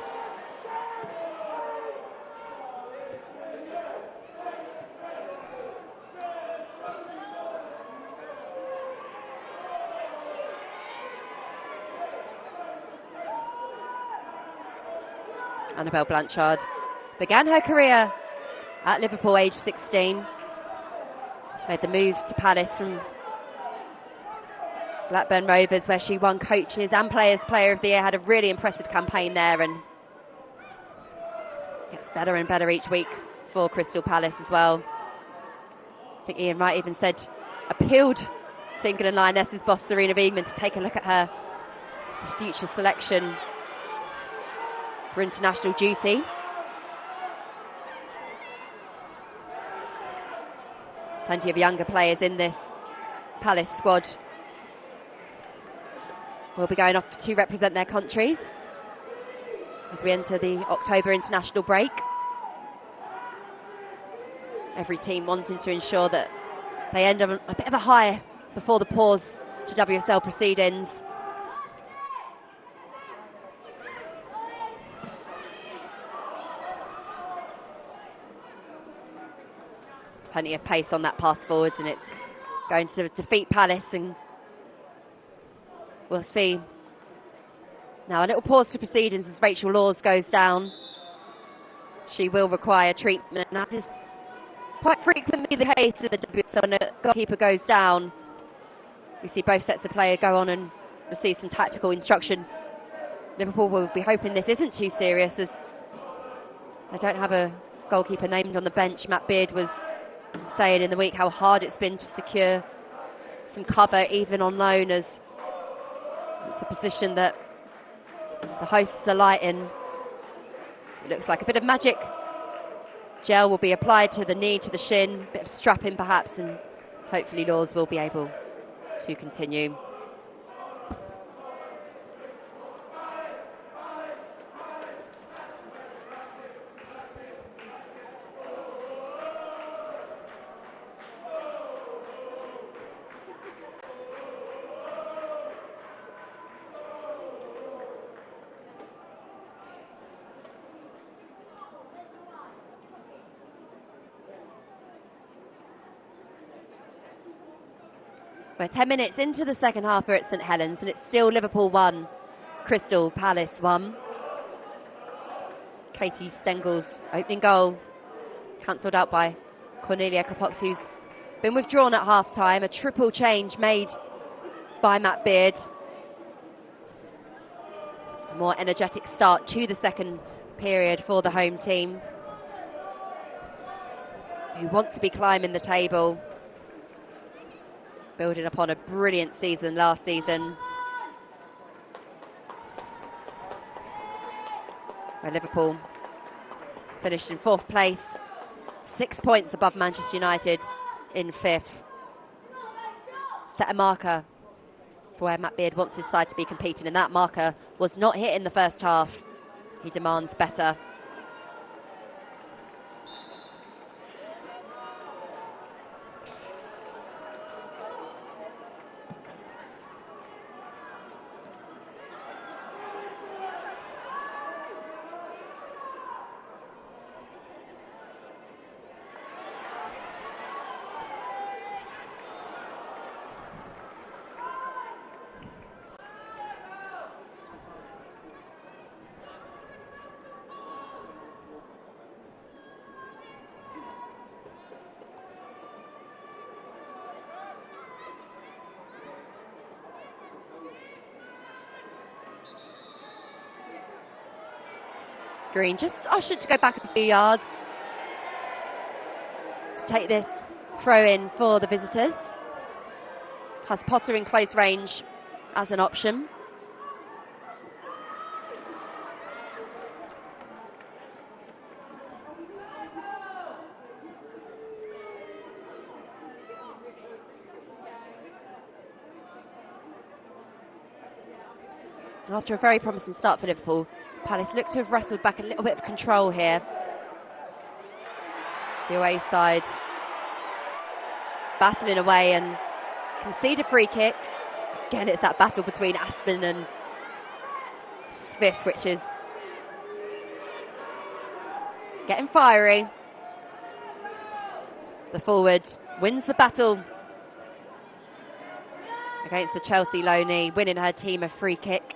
Annabelle Blanchard began her career at Liverpool, age 16. Made the move to Palace from Blackburn Rovers, where she won Coaches and Players Player of the Year. Had a really impressive campaign there and gets better and better each week for Crystal Palace as well. I think Ian Wright even said, appealed to England Lionesses boss Serena Wiegman to take a look at her for future selection for international duty. Plenty of younger players in this Palace squad will be going off to represent their countries as we enter the October international break. Every team wanting to ensure that they end on a bit of a high before the pause to WSL proceedings. Plenty of pace on that pass forwards, and it's going to defeat Palace, and we'll see. Now a little pause to proceedings as Rachel Laws goes down. She will require treatment. That is quite frequently the case in the WSL when a goalkeeper goes down. We see both sets of players go on and receive some tactical instruction. Liverpool will be hoping this isn't too serious, as they don't have a goalkeeper named on the bench. Matt Beard was saying in the week how hard it's been to secure some cover even on loan, as it's a position that the hosts are light in. It looks like a bit of magic. Gel will be applied to the knee, to the shin, a bit of strapping perhaps, and hopefully Laws will be able to continue. We're 10 minutes into the second half here at St Helens, and it's still Liverpool 1, Crystal Palace 1. Katie Stengel's opening goal cancelled out by Cornelia Copox, who's been withdrawn at half-time. A triple change made by Matt Beard. A more energetic start to the second period for the home team, who want to be climbing the table, building upon a brilliant season last season, where Liverpool finished in 4th place, 6 points above Manchester United in 5th. Set a marker for where Matt Beard wants his side to be competing, and that marker was not hit in the first half. He demands better. Green just ushered to go back a few yards to take this throw in for the visitors. Has Potter in close range as an option. After a very promising start for Liverpool, Palace look to have wrestled back a little bit of control here. The away side battling away and concede a free kick. Again, it's that battle between Aspen and Smith, which is getting fiery. The forward wins the battle against the Chelsea loanee, winning her team a free kick.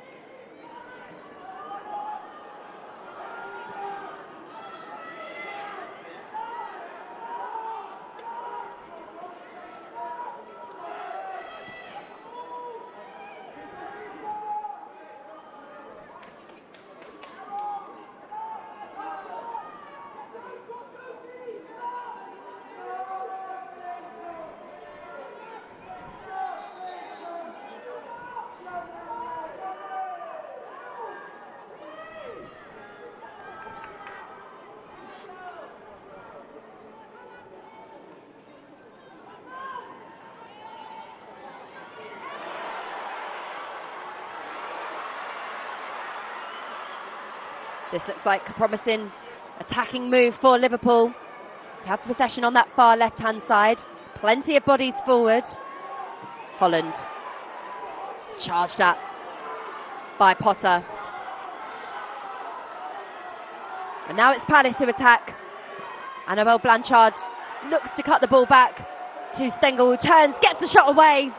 This looks like a promising attacking move for Liverpool. We have possession on that far left-hand side. Plenty of bodies forward. Holland charged up by Potter. And now it's Palace who attack. Annabelle Blanchard looks to cut the ball back to Stengel, who turns, gets the shot away.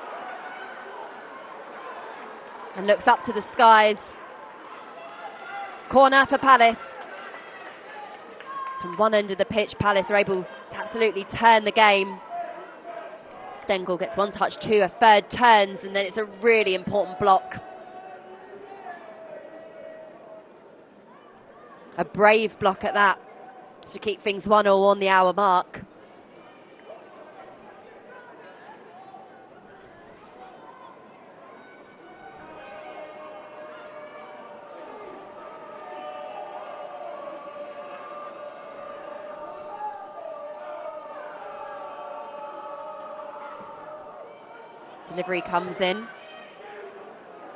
And looks up to the skies. Corner for Palace. From one end of the pitch, Palace are able to absolutely turn the game. Stengel gets one touch, two, a third turns, and then it's a really important block. A brave block at that to keep things 1-1 on the hour mark. Delivery comes in.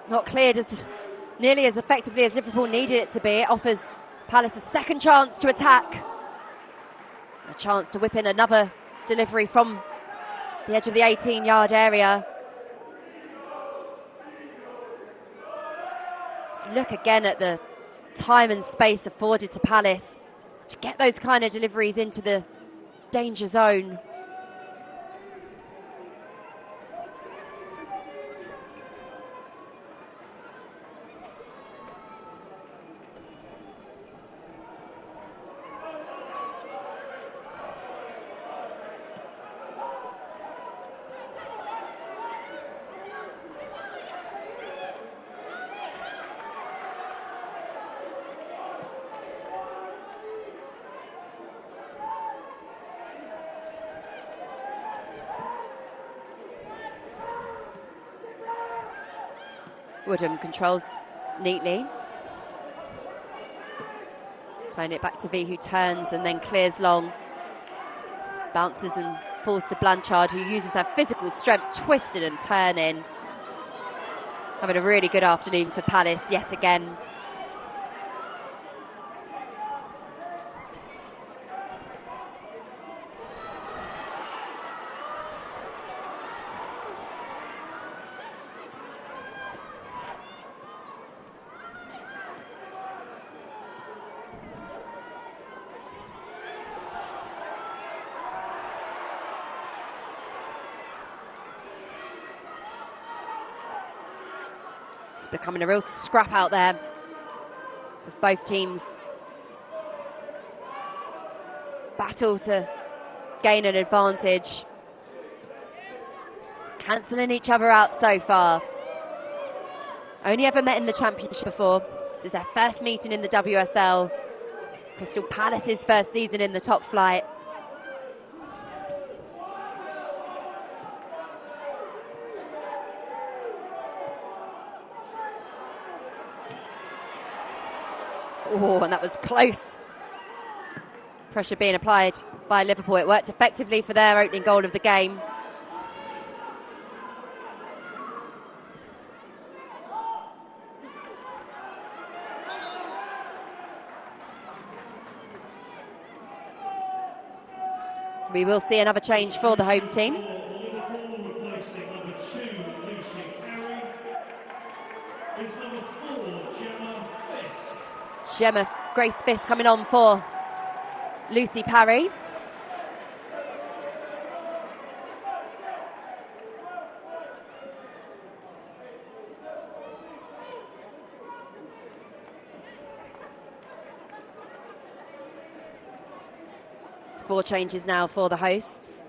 Not cleared as nearly as effectively as Liverpool needed it to be. It offers Palace a second chance to attack. A chance to whip in another delivery from the edge of the 18-yard area. Just look again at the time and space afforded to Palace to get those kind of deliveries into the danger zone. Woodham controls neatly. Playing it back to V, who turns and then clears long. Bounces and falls to Blanchard, who uses her physical strength, twisting and turning. Having a really good afternoon for Palace yet again. Becoming a real scrap out there as both teams battle to gain an advantage, cancelling each other out so far. Only ever met in the Championship before. This is their first meeting in the WSL. Crystal Palace's first season in the top flight. Oh, and that was close. Pressure being applied by Liverpool. It worked effectively for their opening goal of the game. We will see another change for the home team. Liverpool replacing number 2, Lucy Parry. It's number 4, Gemma Fisk. Gemma Grace Fisk coming on for Lucy Parry. Four changes now for the hosts.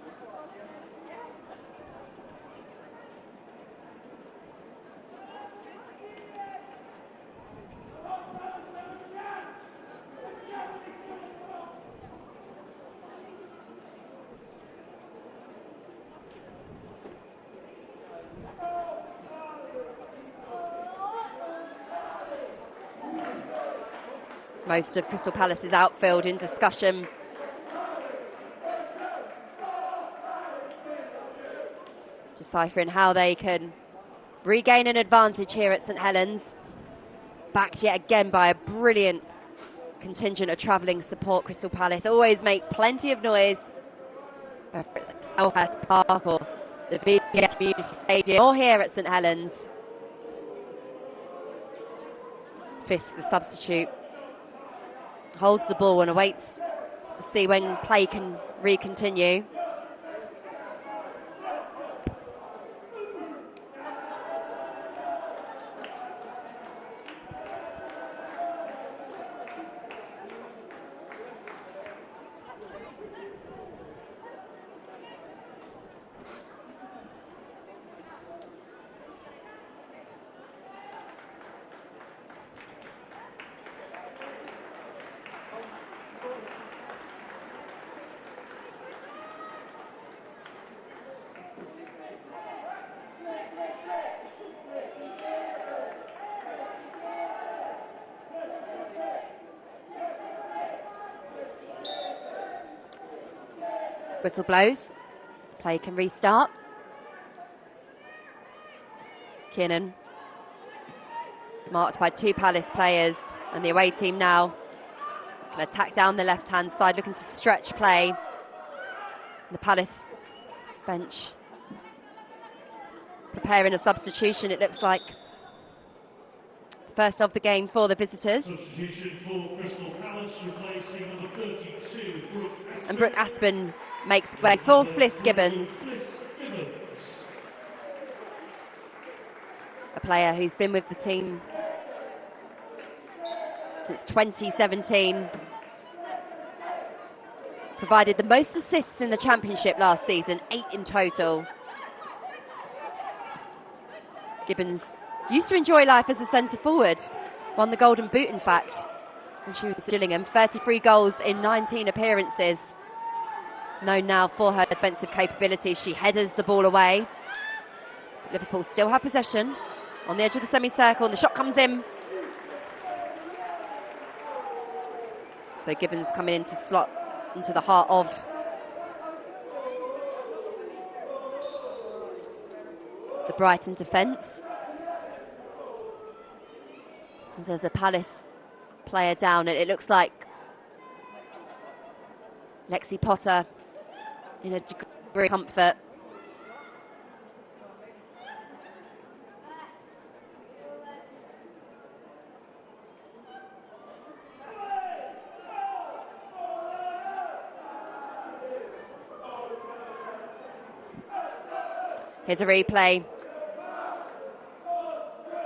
Most of Crystal Palace's outfield in discussion. Deciphering how they can regain an advantage here at St Helens. Backed yet again by a brilliant contingent of travelling support. Crystal Palace always make plenty of noise, whether it's at Selhurst Park or the VPS Community Stadium or here at St Helens. Fisk, the substitute, holds the ball and awaits to see when play can re-continue. Whistle blows. Play can restart. Kiernan marked by two Palace players, and the away team now can attack down the left-hand side, looking to stretch play. The Palace bench preparing a substitution, it looks like. First of the game for the visitors. Substitution for Crystal Palace, replacing number 32, Brooke Aspen. And Brooke Aspen makes way for Fliss Gibbons. A player who's been with the team since 2017. Provided the most assists in the Championship last season, 8 in total. Gibbons used to enjoy life as a centre-forward. Won the Golden Boot, in fact, when she was at Gillingham. 33 goals in 19 appearances. Known now for her defensive capabilities. She headers the ball away. But Liverpool still have possession on the edge of the semicircle, and the shot comes in. So Gibbons coming into slot into the heart of the Brighton defence. There's a Palace player down, and it looks like Lexi Potter in a degree of comfort. Here's a replay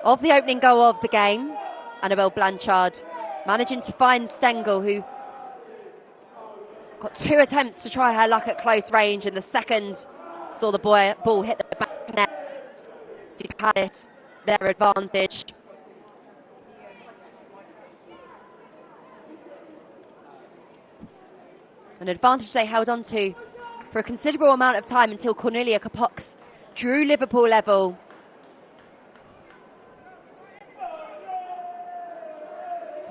of the opening goal of the game. Annabelle Blanchard managing to find Stengel, who got 2 attempts to try her luck at close range, and the second saw the ball hit the back of the net. Palace, their advantage. An advantage they held on to for a considerable amount of time until Cornelia Capox drew Liverpool level.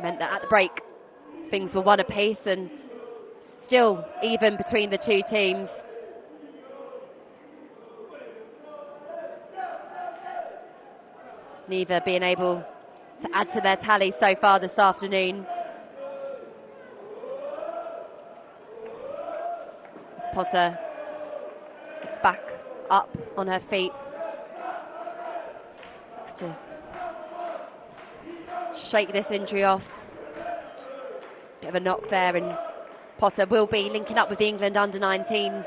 Meant that at the break, things were one apiece and still even between the two teams. Neither being able to add to their tally so far this afternoon. As Potter gets back up on her feet. Looks to shake this injury off. Bit of a knock there, and Potter will be linking up with the England under-19s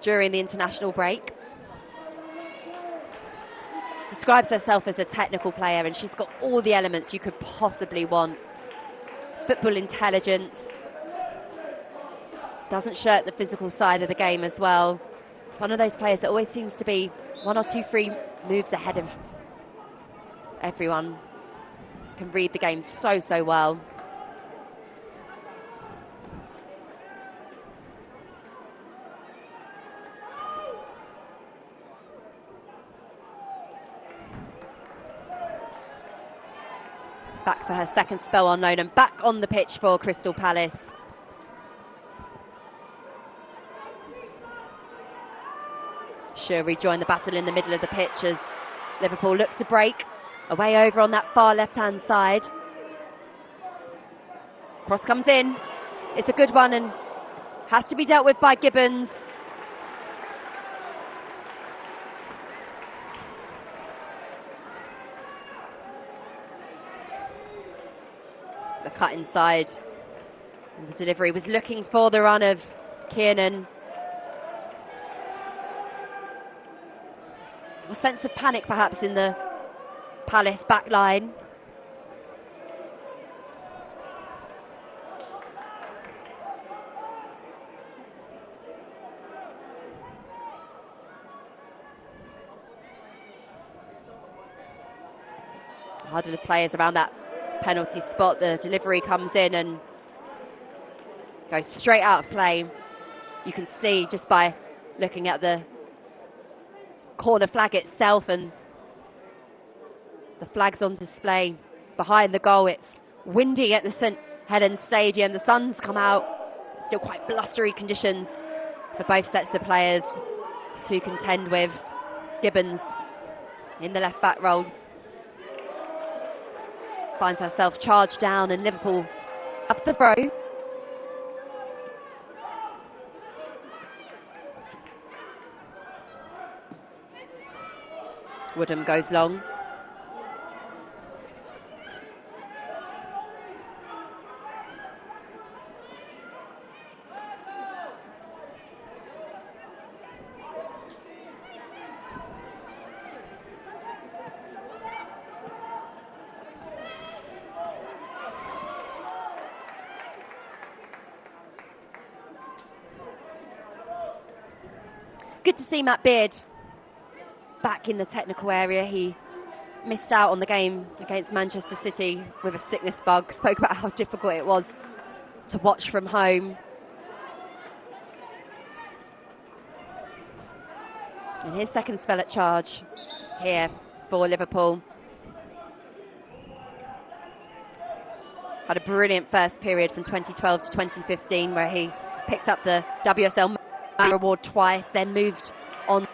during the international break. Describes herself as a technical player, and she's got all the elements you could possibly want. Football intelligence. Doesn't shirk the physical side of the game as well. One of those players that always seems to be 1 or 2, 3 moves ahead of everyone. Can read the game so well. Back for her second spell on loan and back on the pitch for Crystal Palace. She'll rejoin the battle in the middle of the pitch as Liverpool look to break. Away over on that far left-hand side. Cross comes in. It's a good one and has to be dealt with by Gibbons. The cut inside. And the delivery was looking for the run of Kiernan. A sense of panic perhaps in the Palace back line. Huddle of players around that penalty spot. The delivery comes in and goes straight out of play. You can see just by looking at the corner flag itself, and the flag's on display behind the goal. It's windy at the St Helens Stadium. The sun's come out. Still quite blustery conditions for both sets of players to contend with. Gibbons in the left back role finds herself charged down, and Liverpool up the throw. Woodham goes long. Good to see Matt Beard back in the technical area. He missed out on the game against Manchester City with a sickness bug. Spoke about how difficult it was to watch from home. And his second spell at charge here for Liverpool. Had a brilliant first period from 2012 to 2015 where he picked up the WSL award twice, then moved on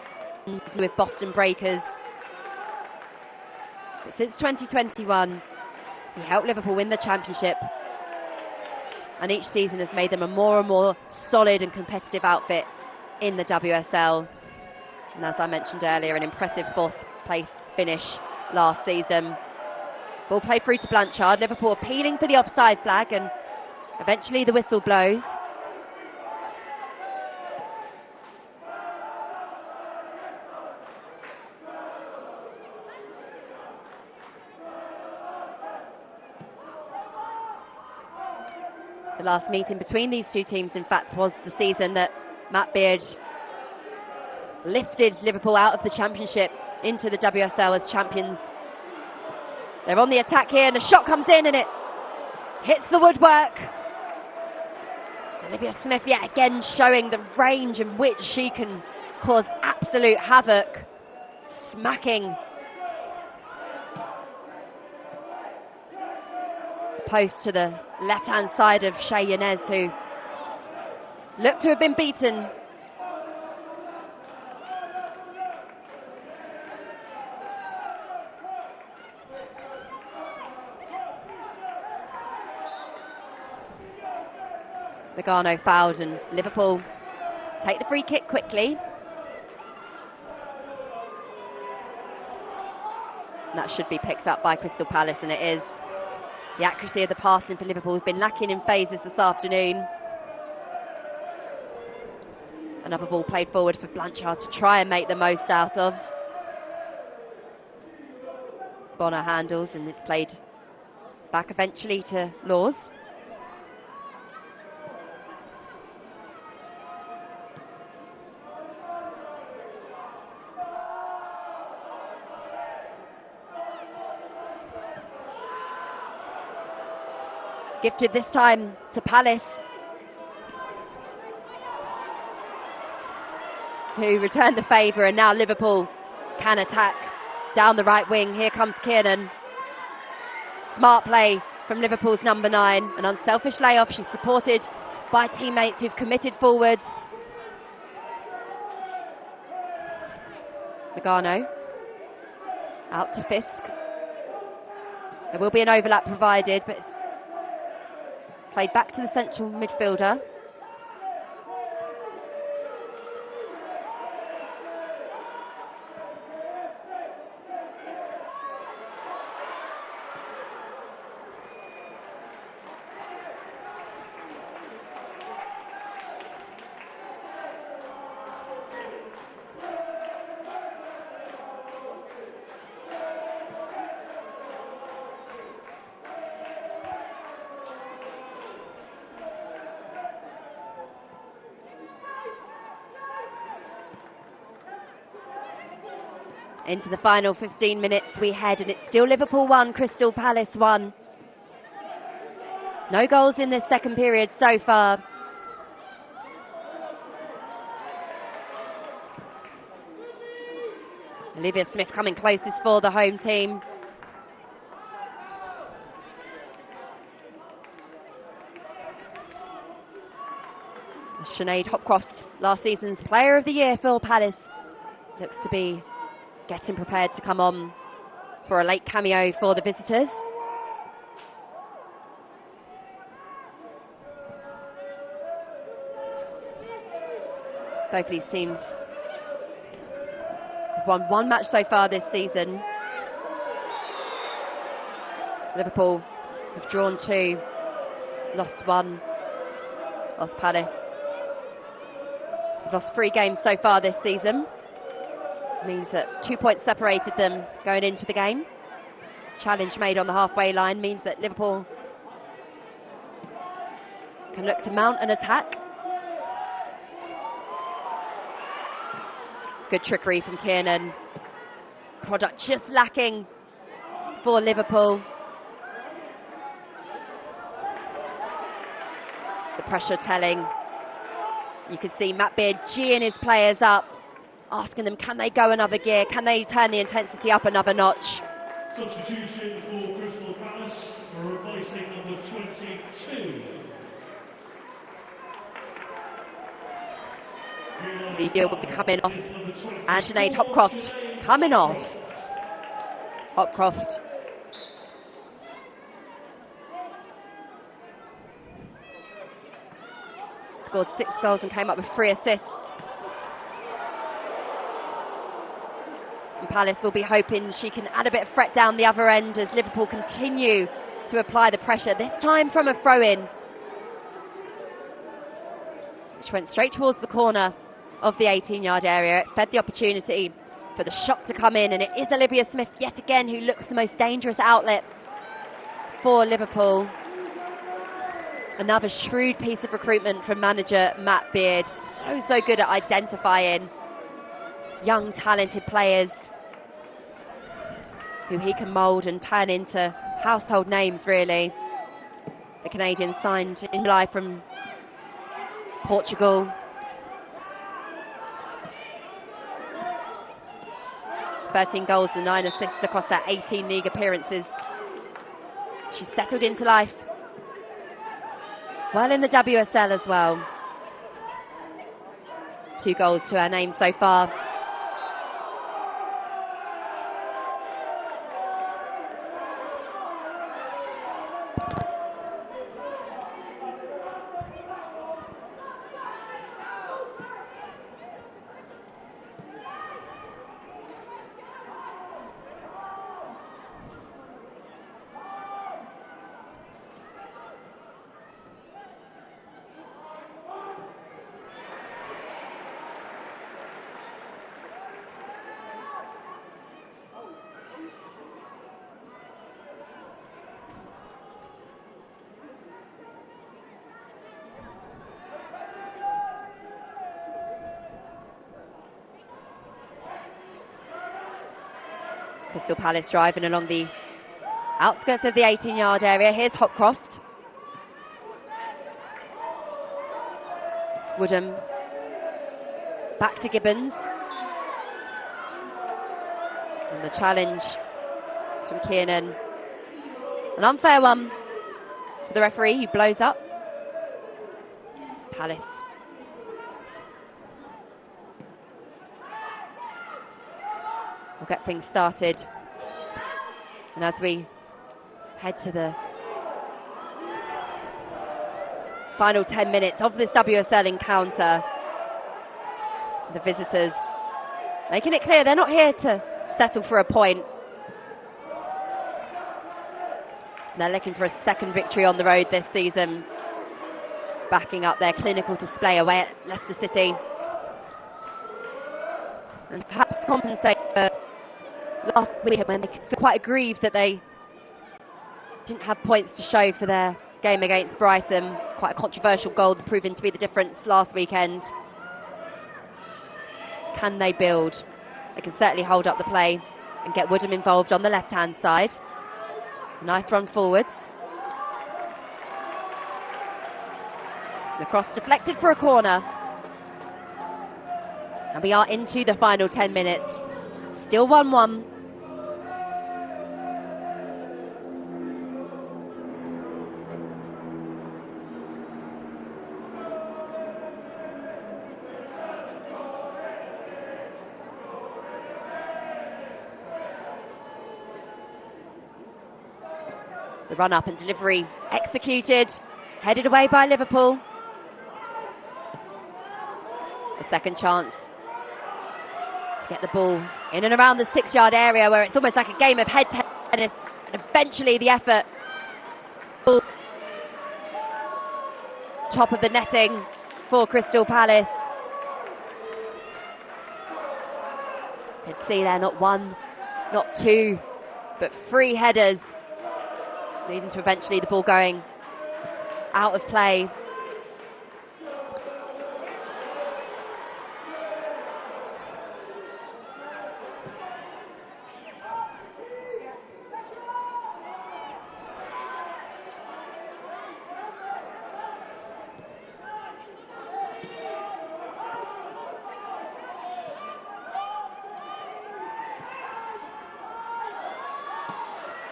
with Boston Breakers. But since 2021, he helped Liverpool win the championship, and each season has made them a more and more solid and competitive outfit in the WSL. And as I mentioned earlier, an impressive 4th place finish last season. Ball played through to Blanchard. Liverpool appealing for the offside flag, and eventually the whistle blows. The last meeting between these two teams, in fact, was the season that Matt Beard lifted Liverpool out of the championship into the WSL as champions. They're on the attack here, and the shot comes in and it hits the woodwork. Olivia Smith yet again showing the range in which she can cause absolute havoc, smacking post to the left-hand side of Shea Yanez, who looked to have been beaten. Lugano fouled and Liverpool take the free kick quickly. And that should be picked up by Crystal Palace, and it is. The accuracy of the passing for Liverpool has been lacking in phases this afternoon. Another ball played forward for Blanchard to try and make the most out of. Bonner handles, and it's played back eventually to Laws. Gifted this time to Palace, who returned the favour, and now Liverpool can attack down the right wing. Here comes Kiernan. Smart play from Liverpool's number 9. An unselfish layoff. She's supported by teammates who've committed forwards. Lugano out to Fisk. There will be an overlap provided, but it's played back to the central midfielder. Into the final 15 minutes we head, and it's still Liverpool 1, Crystal Palace 1. No goals in this second period so far. Olivia Smith coming closest for the home team. Sinead Hopcroft, last season's Player of the Year for Palace, looks to be getting prepared to come on for a late cameo for the visitors. Both of these teams have won one match so far this season. Liverpool have drawn 2, lost 1. Lost Palace have lost 3 games so far this season. Means that 2 points separated them going into the game. Challenge made on the halfway line means that Liverpool can look to mount an attack. Good trickery from Kiernan. Product just lacking for Liverpool. The pressure telling. You can see Matt Beard geeing his players up, asking them, can they go another gear? Can they turn the intensity up another notch? Substitution for Crystal Palace, replacing number 22. The deal will be coming off. And Sinead Hopcroft coming off. Hopcroft. Scored 6 goals and came up with 3 assists. And Palace will be hoping she can add a bit of threat down the other end as Liverpool continue to apply the pressure, this time from a throw-in, which went straight towards the corner of the 18-yard area. It fed the opportunity for the shot to come in, and it is Olivia Smith yet again who looks the most dangerous outlet for Liverpool. Another shrewd piece of recruitment from manager Matt Beard. So good at identifying young, talented players who he can mould and turn into household names, really. The Canadian signed in July from Portugal. 13 goals and 9 assists across her 18 league appearances. She's settled into life. Well in the WSL as well. 2 goals to her name so far. Crystal Palace driving along the outskirts of the 18-yard area. Here's Hopcroft. Woodham back to Gibbons. And the challenge from Kiernan. An unfair one for the referee, who blows up. Palace. We'll get things started. And as we head to the final 10 minutes of this WSL encounter, the visitors making it clear they're not here to settle for a point. They're looking for a second victory on the road this season, backing up their clinical display away at Leicester City, and perhaps compensate for last week when they feel quite aggrieved that they didn't have points to show for their game against Brighton. Quite a controversial goal proving to be the difference last weekend. Can they build? They can certainly hold up the play and get Woodham involved on the left-hand side. Nice run forwards. The cross deflected for a corner. And we are into the final 10 minutes. Still 1-1. The run-up and delivery executed, headed away by Liverpool. A second chance to get the ball in and around the 6-yard area, where it's almost like a game of head-to-head, and eventually the effort falls top of the netting for Crystal Palace. You can see there, not one, not two, but 3 headers, leading to eventually the ball going out of play.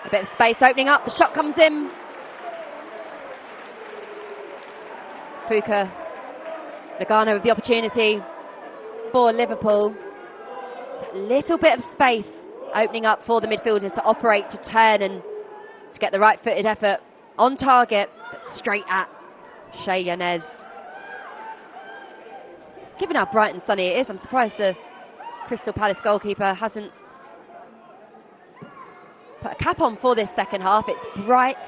A bit of space opening up, the shot comes in. Fuka Nagano with the opportunity for Liverpool. It's a little bit of space opening up for the midfielder to operate, to turn, and to get the right-footed effort on target, but straight at Shea Yanez. Given how bright and sunny it is, I'm surprised the Crystal Palace goalkeeper hasn't put a cap on for this second half. It's bright.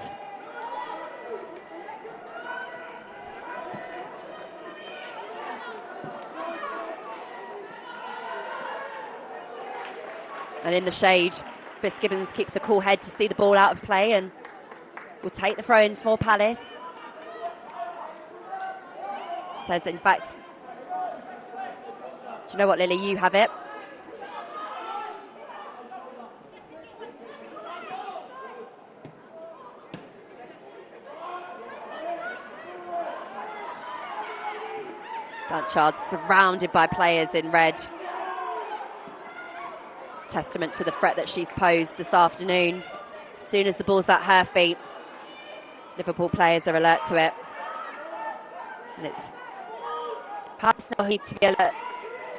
And in the shade, Fitzgibbons keeps a cool head to see the ball out of play and will take the throw in for Palace. Says, in fact, do you know what, Lily, you have it. Blanchard surrounded by players in red. Testament to the threat that she's posed this afternoon. As soon as the ball's at her feet, Liverpool players are alert to it. And it's Palace now need to be alert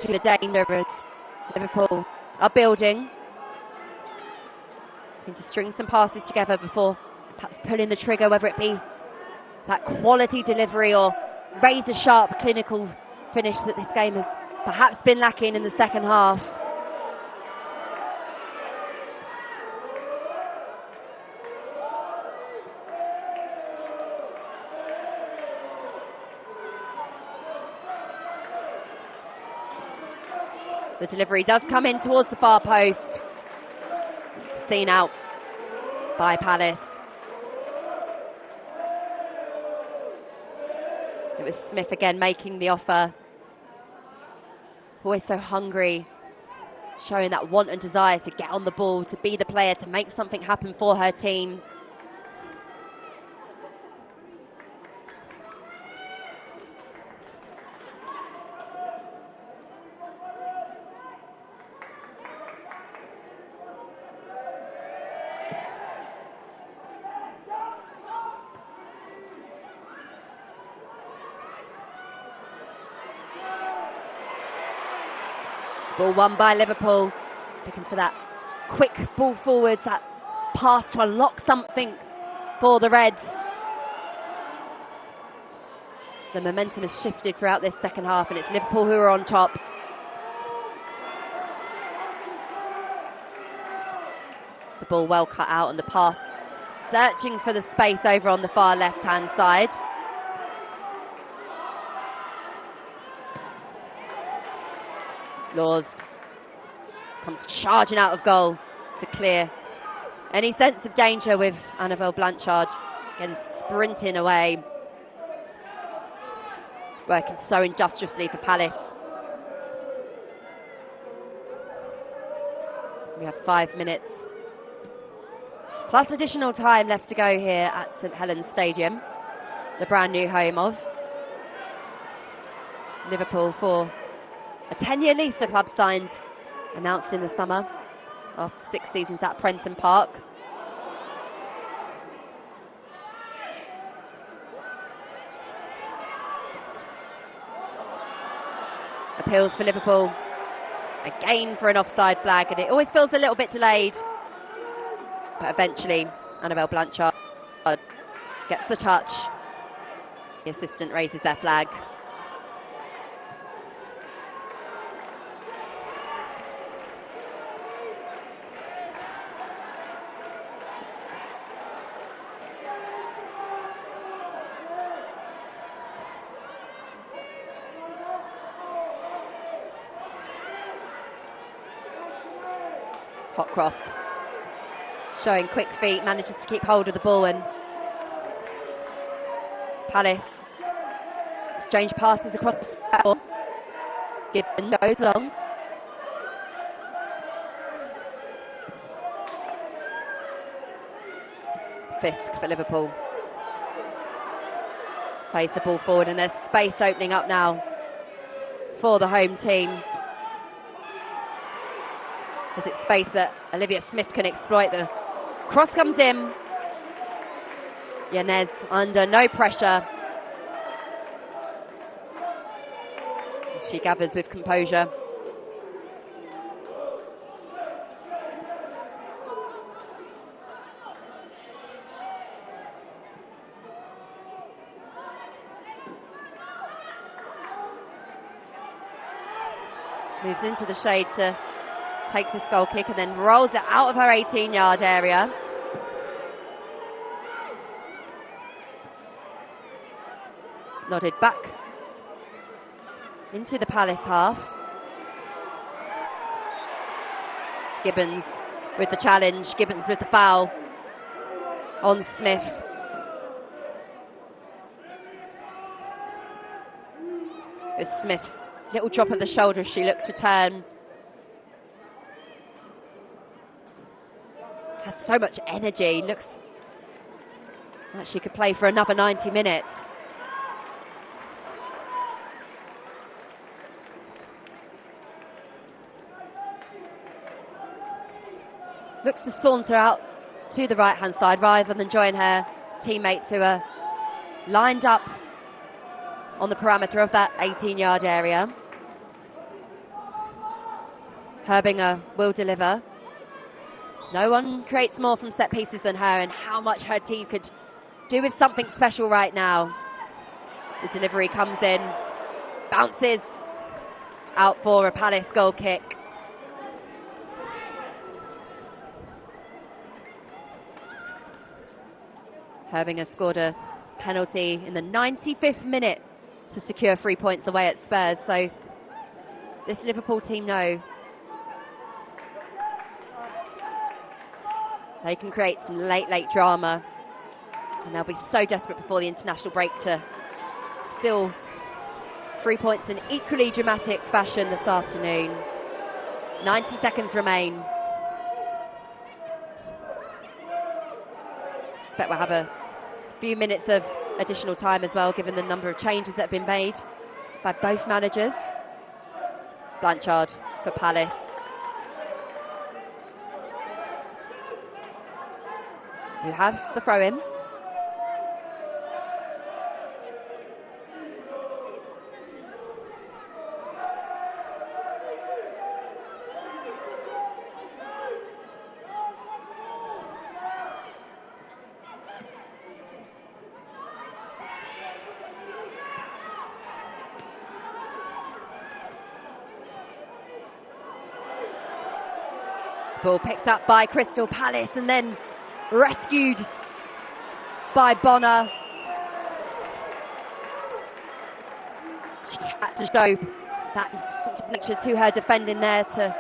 to the danger as Liverpool are building. Looking to string some passes together before perhaps pulling the trigger, whether it be that quality delivery or razor-sharp clinical finish that this game has perhaps been lacking in the second half. The delivery does come in towards the far post. Seen out by Palace. It was Smith again making the offer. Always so hungry, showing that want and desire to get on the ball, to be the player, to make something happen for her team. Ball won by Liverpool, looking for that quick ball forwards, that pass to unlock something for the Reds. The momentum has shifted throughout this second half, and it's Liverpool who are on top. The ball well cut out, and the pass searching for the space over on the far left-hand side. Laws comes charging out of goal to clear any sense of danger with Annabelle Blanchard again sprinting away, working so industriously for Palace. We have 5 minutes plus additional time left to go here at St Helens Stadium, the brand new home of Liverpool for a 10-year lease the club signed, announced in the summer after 6 seasons at Prenton Park. Appeals for Liverpool, again for an offside flag, and it always feels a little bit delayed. But eventually, Annabelle Blanchard gets the touch. The assistant raises their flag. Hotcroft showing quick feet, manages to keep hold of the ball, and Palace exchange passes across the ball. Gibbon goes long. Fisk for Liverpool plays the ball forward, and there's space opening up now for the home team. Is it space that Olivia Smith can exploit? The cross comes in. Yanez under no pressure. She gathers with composure. Moves into the shade to take this goal kick and then rolls it out of her 18-yard area. Nodded back into the Palace half. Gibbons with the challenge, Gibbons with the foul on Smith. It was Smith's little drop of the shoulder as she looked to turn. Has so much energy, looks like she could play for another 90 minutes. looks to saunter out to the right-hand side rather than join her teammates who are lined up on the parameter of that 18-yard area. Herbinger will deliver. No one creates more from set pieces than her, and how much her team could do with something special right now. The delivery comes in, bounces out for a Palace goal kick. Herbinger scored a penalty in the 95th minute to secure 3 points away at Spurs. So this Liverpool team know they can create some late drama, and they'll be so desperate before the international break to seal 3 points in equally dramatic fashion this afternoon. 90 seconds remain. I suspect we'll have a few minutes of additional time as well, given the number of changes that have been made by both managers. Blanchard for Palace. Who have the throw-in. Ball picked up by Crystal Palace and then rescued by Bonner. She had to show that nature to her defending there to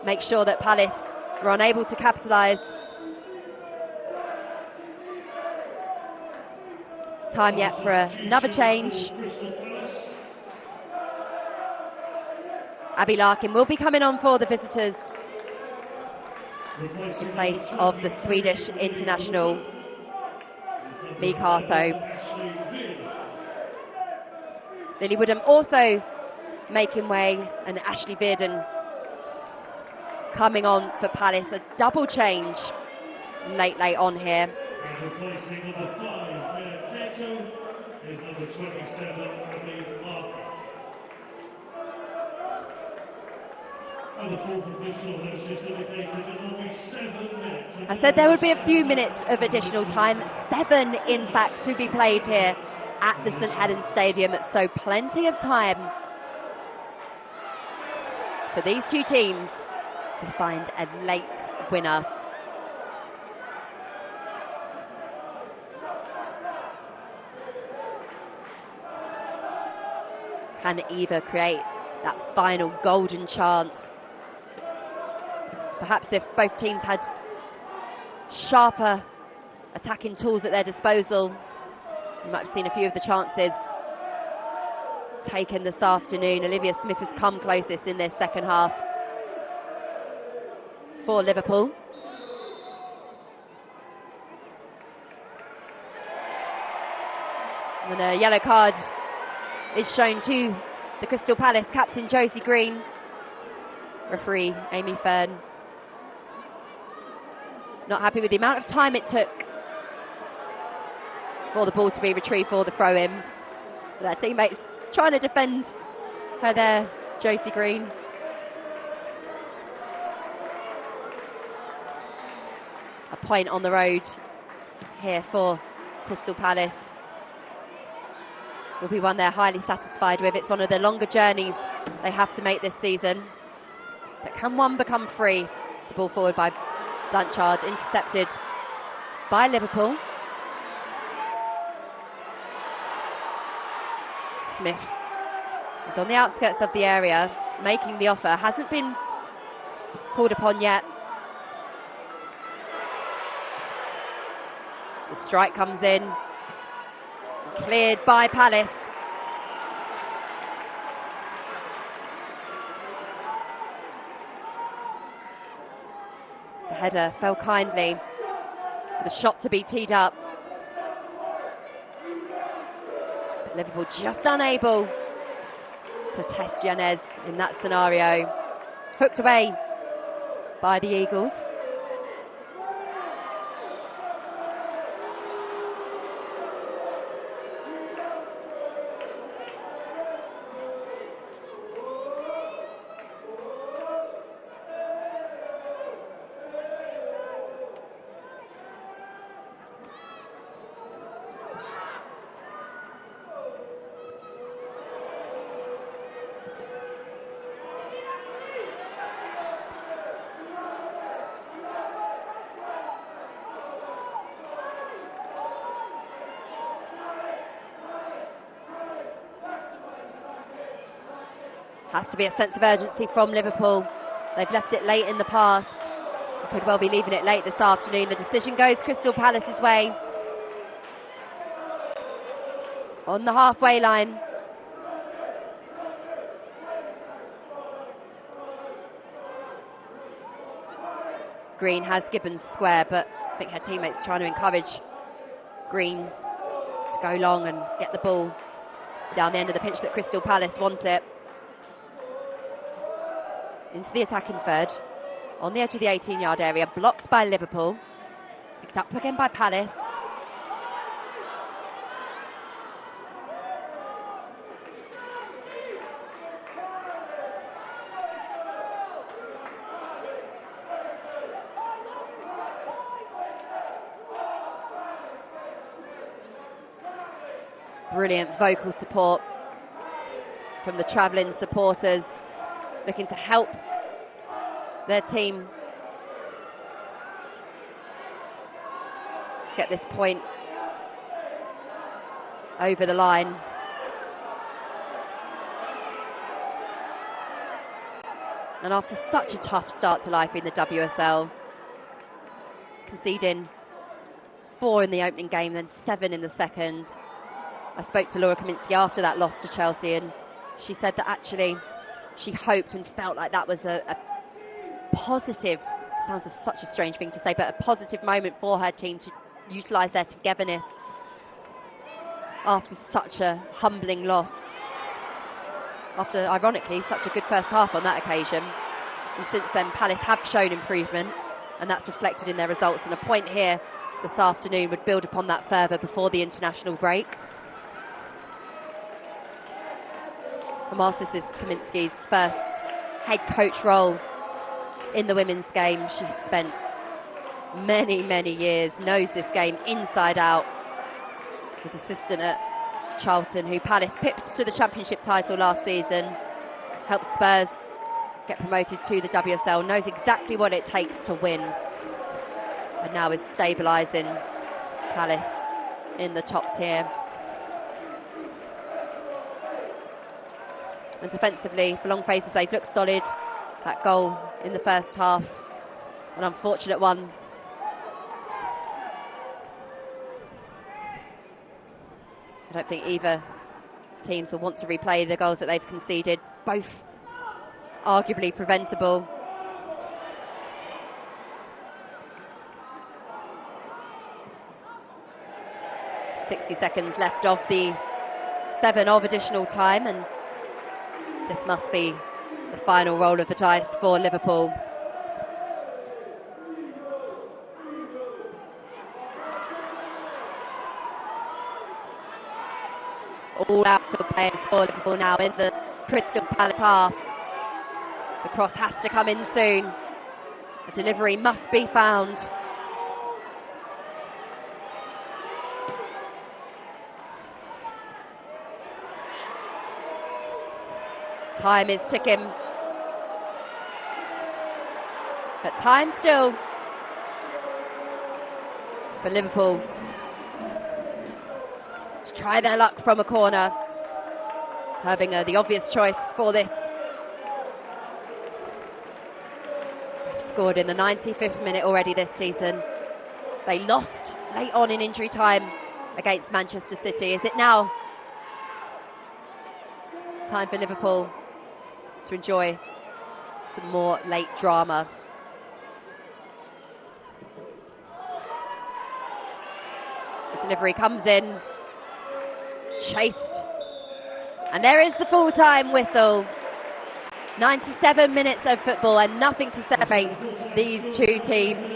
make sure that Palace were unable to capitalise. Time yet for another change. Abby Larkin will be coming on for the visitors in place of the Swedish international Mikato. Lily Woodham also making way, and Ashley Virden coming on for Palace. A double change late on here. And replacing number 5, Mikato, is number 27, Abby Larkin. And the fourth official has just indicated it will be 7 minutes. I said there would be a few minutes of additional time. 7, in fact, to be played here at the St Helens Stadium. So plenty of time for these two teams to find a late winner. Can Eva create that final golden chance? Perhaps if both teams had sharper attacking tools at their disposal, you might have seen a few of the chances taken this afternoon. Olivia Smith has come closest in this second half for Liverpool. And a yellow card is shown to the Crystal Palace captain Josie Green. Referee Amy Fern not happy with the amount of time it took for the ball to be retrieved for the throw-in. Their teammates trying to defend her there, Josie Green. A point on the road here for Crystal Palace. Will be one they're highly satisfied with. It's one of the longer journeys they have to make this season. But can one become free? The ball forward by Blanchard, intercepted by Liverpool. Smith is on the outskirts of the area, making the offer. Hasn't been called upon yet. The strike comes in. Cleared by Palace. The header fell kindly for the shot to be teed up. But Liverpool just unable to test Yanez in that scenario. Hooked away by the Eagles. Has to be a sense of urgency from Liverpool. They've left it late in the past. Could well be leaving it late this afternoon. The decision goes Crystal Palace's way. On the halfway line. Green has Gibbons square, but I think her teammates trying to encourage Green to go long and get the ball down the end of the pitch that Crystal Palace want it. Into the attacking third, on the edge of the 18-yard area, blocked by Liverpool, picked up again by Palace. Brilliant vocal support from the travelling supporters, looking to help their team get this point over the line. And after such a tough start to life in the WSL, conceding 4 in the opening game, then 7 in the second. I spoke to Laura Kaminsky after that loss to Chelsea, and she said that actually she hoped and felt like that was a positive, sounds such a strange thing to say, but a positive moment for her team to utilise their togetherness after such a humbling loss. After, ironically, such a good first half on that occasion. And since then, Palace have shown improvement, and that's reflected in their results. And a point here this afternoon would build upon that further before the international break. Marcis is Kaminsky's first head coach role in the women's game. She's spent many, many years, knows this game inside out. Was assistant at Charlton, who Palace pipped to the championship title last season. Helped Spurs get promoted to the WSL. Knows exactly what it takes to win. And now is stabilising Palace in the top tier. And defensively, for long phases, they've looked solid. That goal in the first half, an unfortunate one. I don't think either teams will want to replay the goals that they've conceded. Both arguably preventable. .60 seconds left of the 7 of additional time, and this must be the final roll of the dice for Liverpool. All outfield players for Liverpool now in the Crystal Palace half. The cross has to come in soon. A delivery must be found. Time is ticking. But time still for Liverpool to try their luck from a corner. Herbinger, the obvious choice for this. They've scored in the 95th minute already this season. They lost late on in injury time against Manchester City. Is it now time for Liverpool to enjoy some more late drama? The delivery comes in, chased, and there is the full-time whistle. 97 minutes of football and nothing to separate these two teams.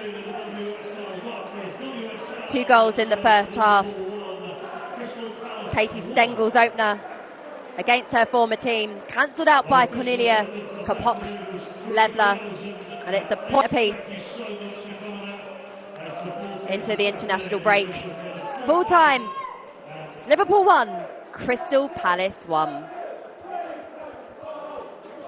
2 goals in the first half. Katie Stengel's opener against her former team, cancelled out by Cornelia Kapok's leveller, and it's a point apiece into the international break. Full time, it's Liverpool 1, Crystal Palace 1.